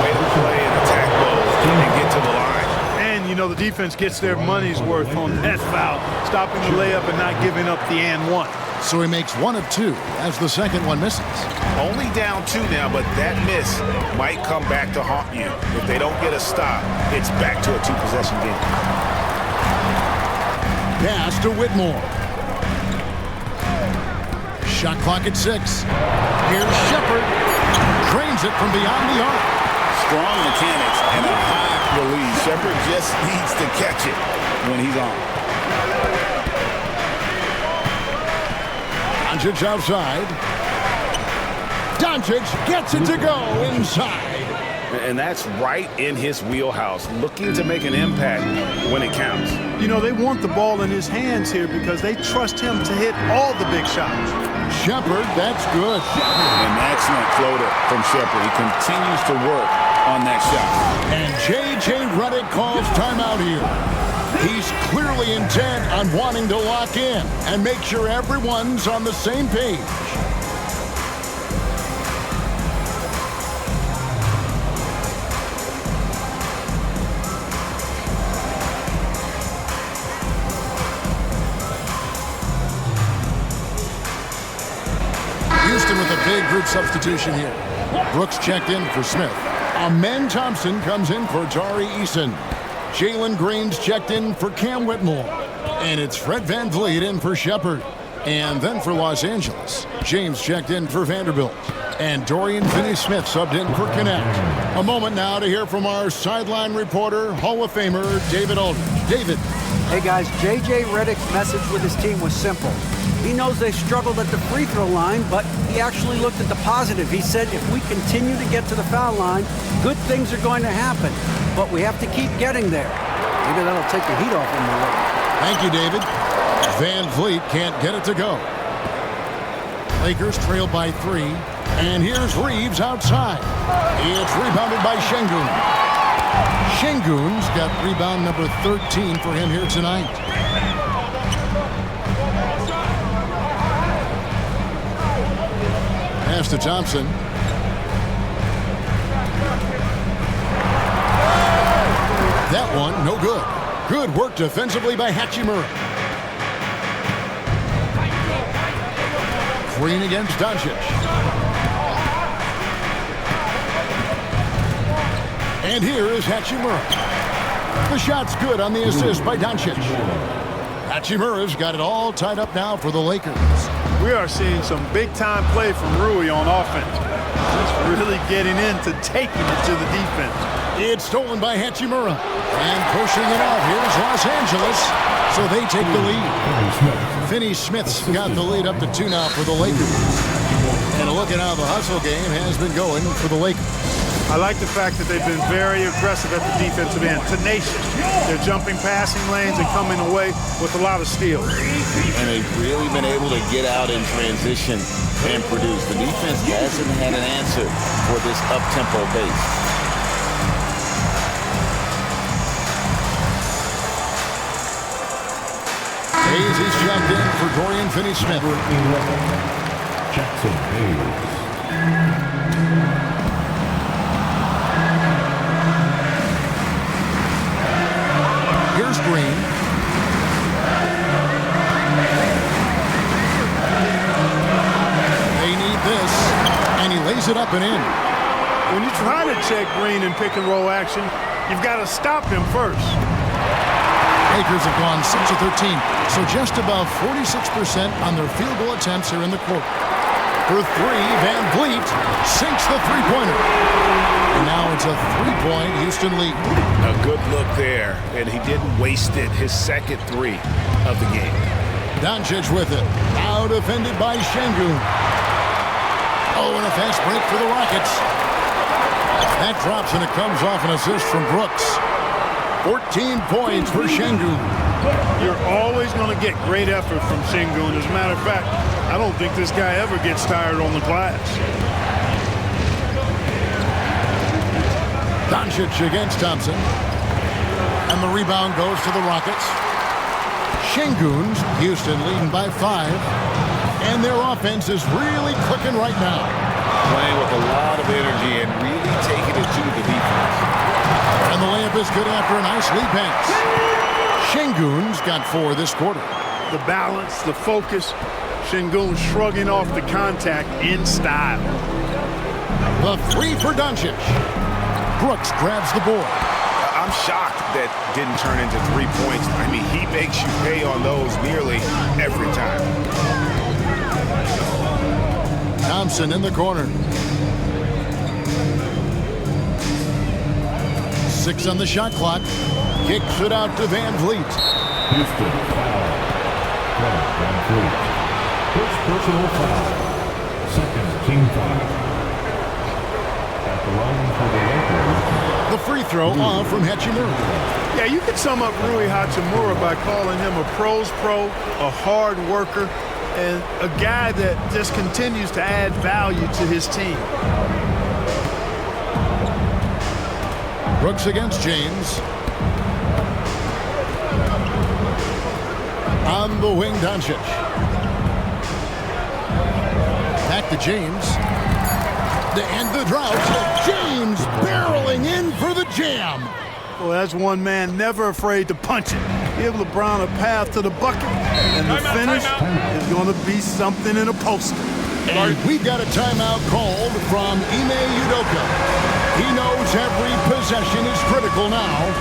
Way to play and attack both and get to the line. And, you know, the defense gets their money's worth on that foul, stopping the layup and not giving up the and 1. So he makes 1 of 2 as the second one misses. Only down 2 now, but that miss might come back to haunt you. If they don't get a stop, it's back to a 2-possession game. Pass to Whitmore. Shot clock at 6. Here's Shepard. Drains it from beyond the arc. Strong mechanics and a high release. Shepard just needs to catch it when he's on. Doncic outside. Doncic gets it to go inside. And that's right in his wheelhouse, looking to make an impact when it counts. You know, they want the ball in his hands here because they trust him to hit all the big shots. Shepard, that's good. An excellent floater from Shepard. He continues to work on that shot. And J.J. Redick calls timeout here. He's clearly intent on wanting to lock in and make sure everyone's on the same page. Houston with a big group substitution here. Brooks checked in for Smith. Amen Thompson comes in for Tari Eason. Jalen Green's checked in for Cam Whitmore. And it's Fred VanVleet in for Shepard. And then for Los Angeles, James checked in for Vanderbilt. And Dorian Finney-Smith subbed in for Connect. A moment now to hear from our sideline reporter, Hall of Famer David Aldridge. David. Hey guys, J.J. Redick's message with his team was simple. He knows they struggled at the free throw line, but he actually looked at the positive. He said if we continue to get to the foul line, good things are going to happen. But we have to keep getting there. Maybe that'll take the heat off him a little. Thank you, David. Van Vliet can't get it to go. Lakers trail by 3. And here's Reeves outside. It's rebounded by Şengün. Şengün's got rebound number 13 for him here tonight. Pass to Thompson. That one, no good. Good work defensively by Hachimura. Green against Doncic. And here is Hachimura. The shot's good on the assist by Doncic. Hachimura's got it all tied up now for the Lakers. We are seeing some big-time play from Rui on offense. He's really getting into taking it to the defense. It's stolen by Hachimura. And pushing it out. Here's Los Angeles. So they take the lead. Finney-Smith's got the lead up to 2 now for the Lakers. And a look at how the hustle game has been going for the Lakers. I like the fact that they've been very aggressive at the defensive end, tenacious. They're jumping passing lanes and coming away with a lot of steals. And they've really been able to get out in transition and produce. The defense hasn't had an answer for this up-tempo pace. Hayes is jumped in for Dorian Finney-Smith. Jackson Hayes. Here's Green. They need this, and he lays it up and in. When you try to check Green in pick-and-roll action, you've got to stop him first. Lakers have gone 6 of 13, so just above 46% on their field goal attempts here in the quarter. For 3, Van Vliet sinks the three-pointer. And now it's a 3-point Houston lead. A good look there, and he didn't waste it. His second 3 of the game. Doncic with it. Now defended by Şengün. Oh, and a fast break for the Rockets. That drops, and it comes off an assist from Brooks. 14 points for Şengün. You're always going to get great effort from Şengün. As a matter of fact, I don't think this guy ever gets tired on the glass. Doncic against Thompson. And the rebound goes to the Rockets. Şengün's Houston leading by 5. And their offense is really clicking right now. Playing with a lot of energy and really taking it to the defense. And the layup is good after a nice lead pass. Şengün's got 4 this quarter. The balance, the focus, Şengün shrugging off the contact in style. The 3 for Doncic. Brooks grabs the board. I'm shocked that didn't turn into 3 points. I mean, he makes you pay on those nearly every time. Thompson in the corner. 6 on the shot clock. Kicks it out to Van Vliet. Houston foul. Van Vliet. First personal foul. Second team foul. At the line for the Lakers. The free throw off from Hachimura. Yeah, you could sum up Rui Hachimura by calling him a pro's pro, a hard worker, and a guy that just continues to add value to his team. Brooks against James. On the wing, Doncic. Back to James. To end the drought. James barreling in for the jam. Well, that's one man never afraid to punch it. Give LeBron a path to the bucket, and the finish is going to be something in a poster. And we've got a timeout called from Ime Udoka. He knows every possession is critical now.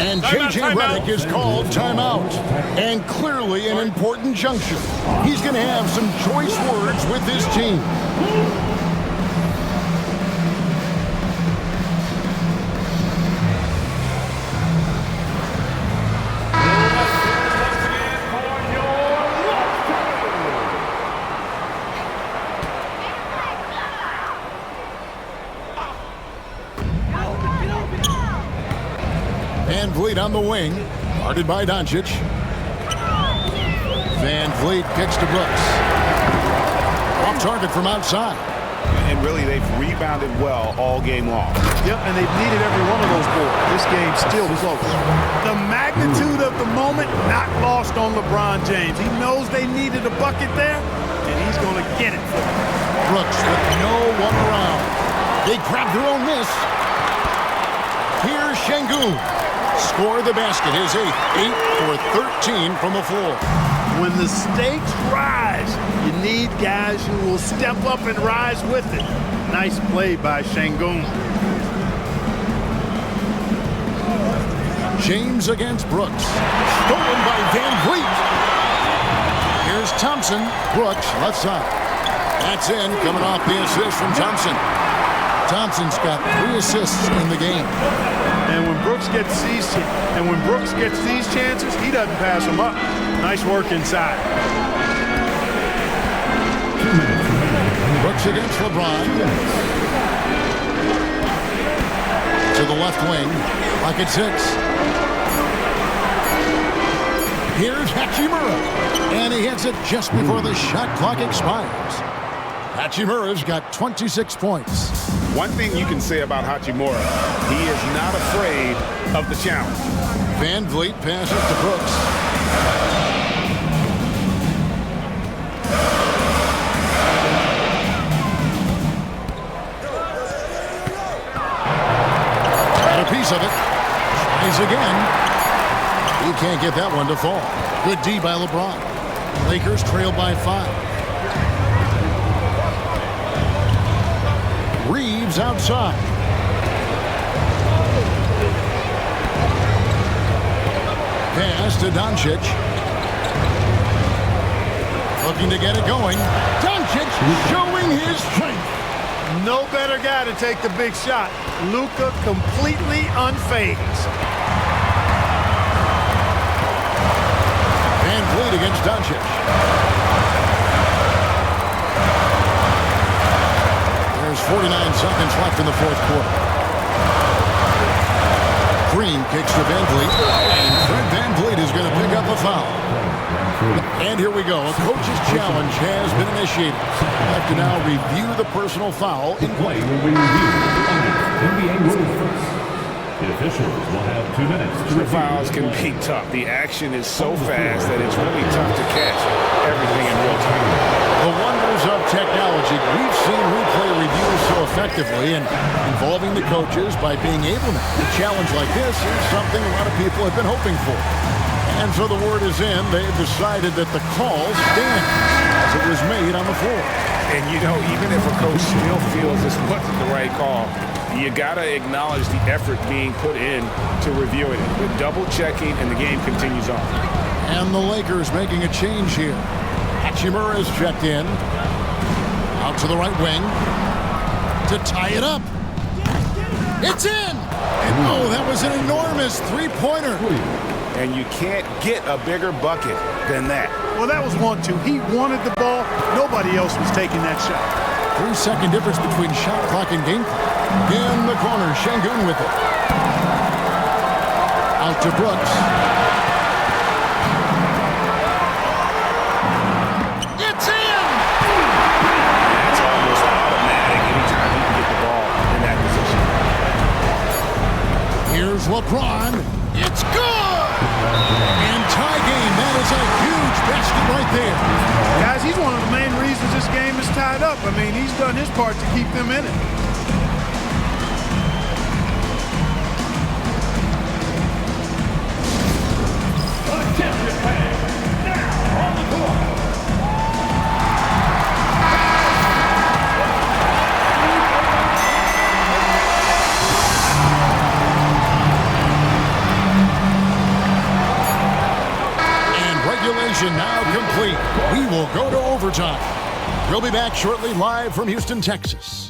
And J.J. Redick is called timeout. And clearly an important juncture. He's going to have some choice words with his team. Van Vliet on the wing, guarded by Doncic. Van Vliet kicks to Brooks. Off target from outside. And really, they've rebounded well all game long. Yep, and they've needed every one of those boards. This game's still close. The magnitude of the moment not lost on LeBron James. He knows they needed a bucket there, and he's going to get it for them. Brooks with no one around. They grab their own miss. Here's Şengün. Score the basket, his 8th, 8 for 13 from the floor. When the stakes rise, you need guys who will step up and rise with it. Nice play by Şengün. James against Brooks. Stolen by Van Vliet. Here's Thompson. Brooks, left side. That's in, coming off the assist from Thompson. Thompson's got 3 assists in the game. And when Brooks gets these chances, he doesn't pass them up. Nice work inside. Brooks against LeBron. To the left wing, like at 6. Here's Hachimura. And he hits it just before the shot clock expires. Hachimura's got 26 points. One thing you can say about Hachimura, he is not afraid of the challenge. Van Vliet passes to Brooks. Got a piece of it. Tries again. He can't get that one to fall. Good D by LeBron. Lakers trail by 5. Reeves outside. Pass to Doncic. Looking to get it going. Doncic showing his strength. No better guy to take the big shot. Luka completely unfazed. Van Vliet against Doncic. There's 49 seconds left in the fourth quarter. Green kicks to Van Vliet, and Fred Van Vliet is going to pick up a foul. And here we go. A coach's challenge has been initiated. We'll have to now review the personal foul in play. Will be reviewed. NBA rules first. The officials will have 2 minutes. The fouls can be tough. The action is so fast that it's really tough to catch everything in real time. The wonders of technology. We've seen replay reviews so effectively and involving the coaches by being able to. A challenge like this is something a lot of people have been hoping for. And so the word is in. They've decided that the call stands as it was made on the floor. And, you know, even if a coach still feels this wasn't the right call, you got to acknowledge the effort being put in to reviewing it. The double-checking, and the game continues on. And the Lakers making a change here. Hachimura is checked in. Out to the right wing. To tie it up. It's in! And oh, that was an enormous three-pointer. And you can't get a bigger bucket than that. Well, that was 1-2. He wanted the ball. Nobody else was taking that shot. 3-second difference between shot clock and game clock. In the corner, Şengün with it. Out to Brooks. It's in! It's almost automatic anytime you can get the ball in that position. Here's LeBron. It's good! And tie game. That is a huge basket right there. Guys, he's one of the main reasons this game is tied up. I mean, he's done his part to keep them in it. will go to overtime. We'll be back shortly, live from Houston, Texas.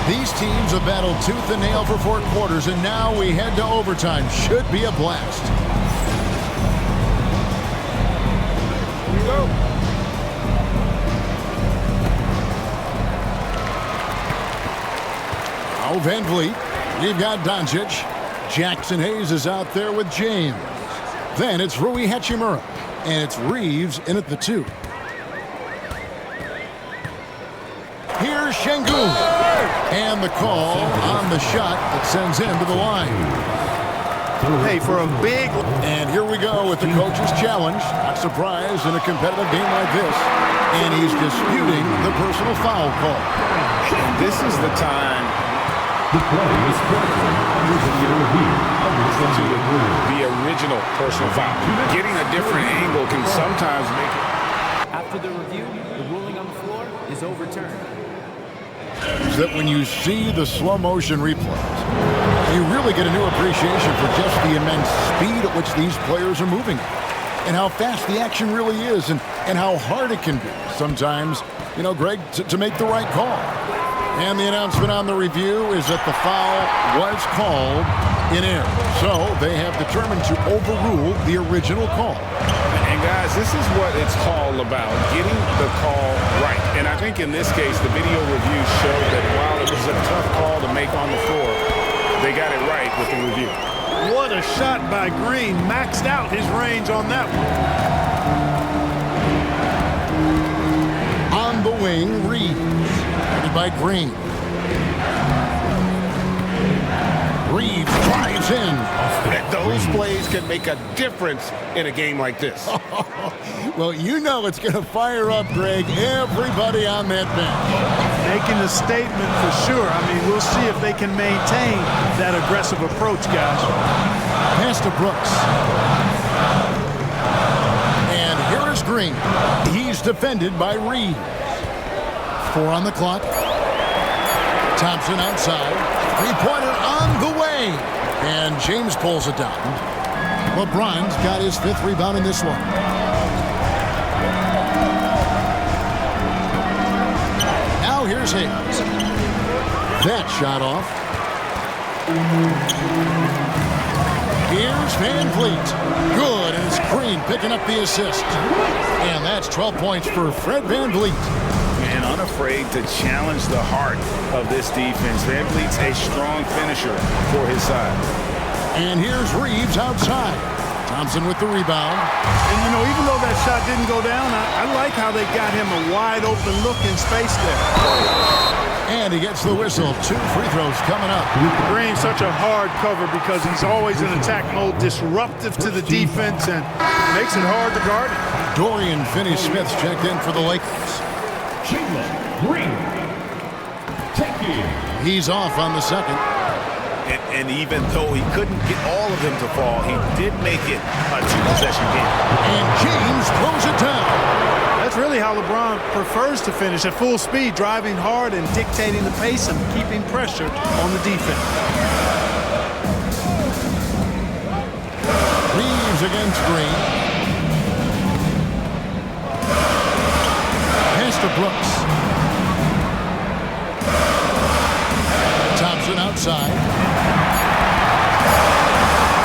These teams have battled tooth and nail for 4 quarters, and now we head to overtime. Should be a blast. Here we go. Now Van Vliet. We've got Doncic. Jackson Hayes is out there with James. Then it's Rui Hachimura, and it's Reeves in at the 2. Here's Şengün. And the call on the shot that sends him to the line. Hey, for a big... And here we go with the coach's challenge. Not surprised in a competitive game like this. And he's disputing the personal foul call. And this is the time The play is critical. Here's the review of the original personal foul. Getting a different angle can sometimes make it. After the review, the ruling on the floor is overturned. Is that when you see the slow motion replays, you really get a new appreciation for just the immense speed at which these players are moving and how fast the action really is and how hard it can be sometimes, you know, Greg, to make the right call. And the announcement on the review is that the foul was called in error. So they have determined to overrule the original call. And guys, this is what it's all about, getting the call right. And I think in this case, the video review showed that while it was a tough call to make on the floor, they got it right with the review. What a shot by Green. Maxed out his range on that one. On the wing, Reeves. Headed by Green. Reeves drives in. Those plays can make a difference in a game like this. Well, you know it's going to fire up, Greg, everybody on that bench. Making a statement for sure. I mean, we'll see if they can maintain that aggressive approach, guys. Pass to Brooks. And here is Green. He's defended by Reeves. 4 on the clock. Thompson outside. Three-pointer on the way. And James pulls it down. LeBron's got his 5th rebound in this one. Now here's Hayes. That shot off. Here's Van Vliet. Good, and it's Green picking up the assist. And that's 12 points for Fred Van Vliet. And unafraid to challenge the heart of this defense. Van Vliet's a strong finisher for his side. And here's Reeves outside. Thompson with the rebound. And, you know, even though that shot didn't go down, I like how they got him a wide open look in space there. And he gets the whistle. 2 free throws coming up. Green's such a hard cover because he's always in attack mode, disruptive to the defense, and makes it hard to guard him. Dorian Finney-Smith's checked in for the Lakers. Green. He's off on the second. And even though he couldn't get all of them to fall, he did make it a 2-possession game. And James throws it down. That's really how LeBron prefers to finish, at full speed, driving hard and dictating the pace and keeping pressure on the defense. Reeves against Green. Pass to Brooks. Thompson outside.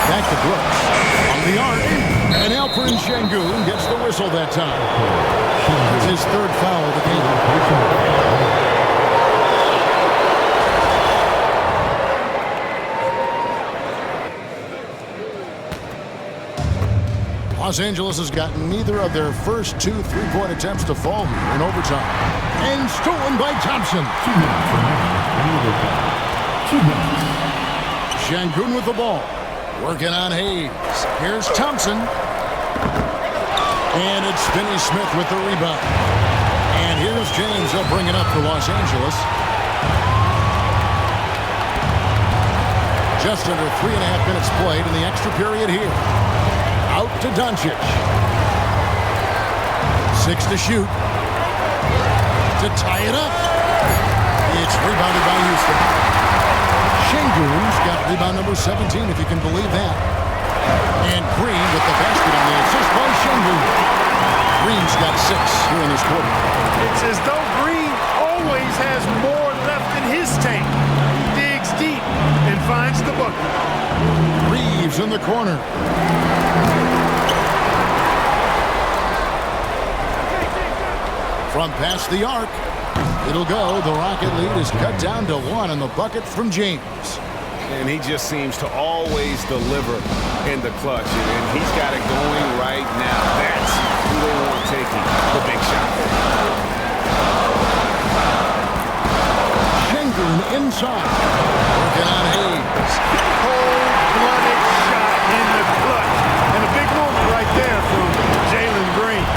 Back to Brooks. On the arc. And Alperen Şengün gets the whistle that time. That's his 3rd foul of the game. Los Angeles has gotten neither of their first 2 3-point attempts to fall here in overtime. And stolen by Thompson. 2 minutes. Şengün with the ball. Working on Hayes. Here's Thompson. And it's Finney-Smith with the rebound. And here's James. They'll bring it up for Los Angeles. Just under 3.5 minutes played in the extra period here. Out to Doncic. 6 to shoot. to tie it up. It's rebounded by Houston. Şengün's got rebound number 17, if you can believe that. And Green with the basket on the assist by Şengün. Green's got 6 here in this quarter. It's as though Green always has more left in his tank. He digs deep and finds the bucket. Reeves in the corner. From past the arc, it'll go. The Rocket lead is cut down to 1 on the bucket from James. And he just seems to always deliver in the clutch. And he's got it going right now. That's who they want taking the big shot. Şengün inside. Working on Hayes. Cold-blooded shot in the clutch. And a big moment right there from Jalen Green.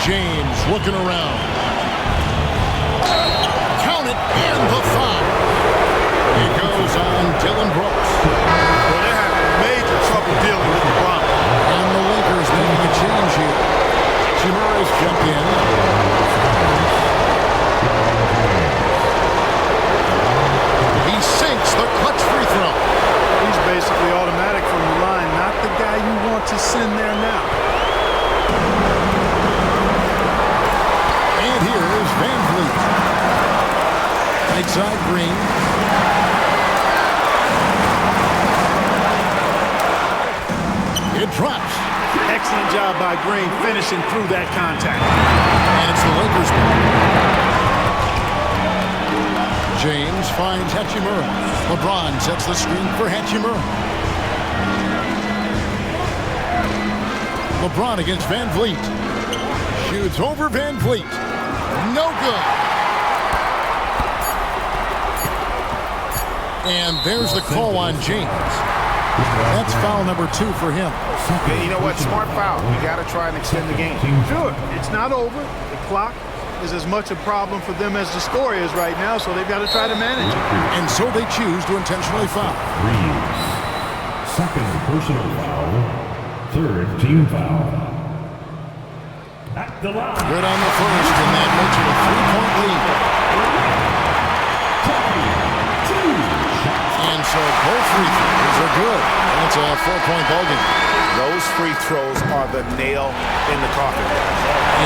James looking around. Count it, and the foul. It goes on Dylan Brooks. Well, they're having major trouble dealing with LeBron. And the Lakers making a change here. Chimura's jumped in. He sinks the clutch free throw. He's basically automatic from the line, not the guy you want to send there now. And here is Van Vliet. Right side Green. It drops. Excellent job by Green finishing through that contact. And it's the Lakers ball. James finds Hachimura. LeBron sets the screen for Hachimura. LeBron against Van Vliet. Shoots over Van Vliet. No good. And there's the call on James. That's foul number 2 for him. And you know what? Smart foul. You got to try and extend the game. Sure, it's not over. The clock is as much a problem for them as the score is right now, so they've got to try to manage it. And so they choose to intentionally foul. Reeves. Second personal foul. Third team foul. At the line. Good on the first, and that makes it a 3-point lead. And so both free throws are good. That's a 4-point ball game. Those free throws are the nail in the coffin.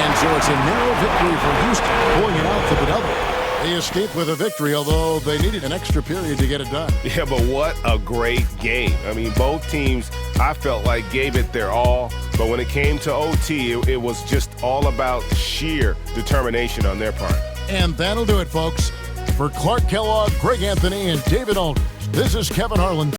And so it's a narrow victory for Houston, pulling it out to the double. They escaped with a victory, although they needed an extra period to get it done. Yeah, but what a great game. I mean, both teams, I felt like, gave it their all. But when it came to OT, it was just all about sheer determination on their part. And that'll do it, folks. For Clark Kellogg, Greg Anthony, and David Aldridge, this is Kevin Harlan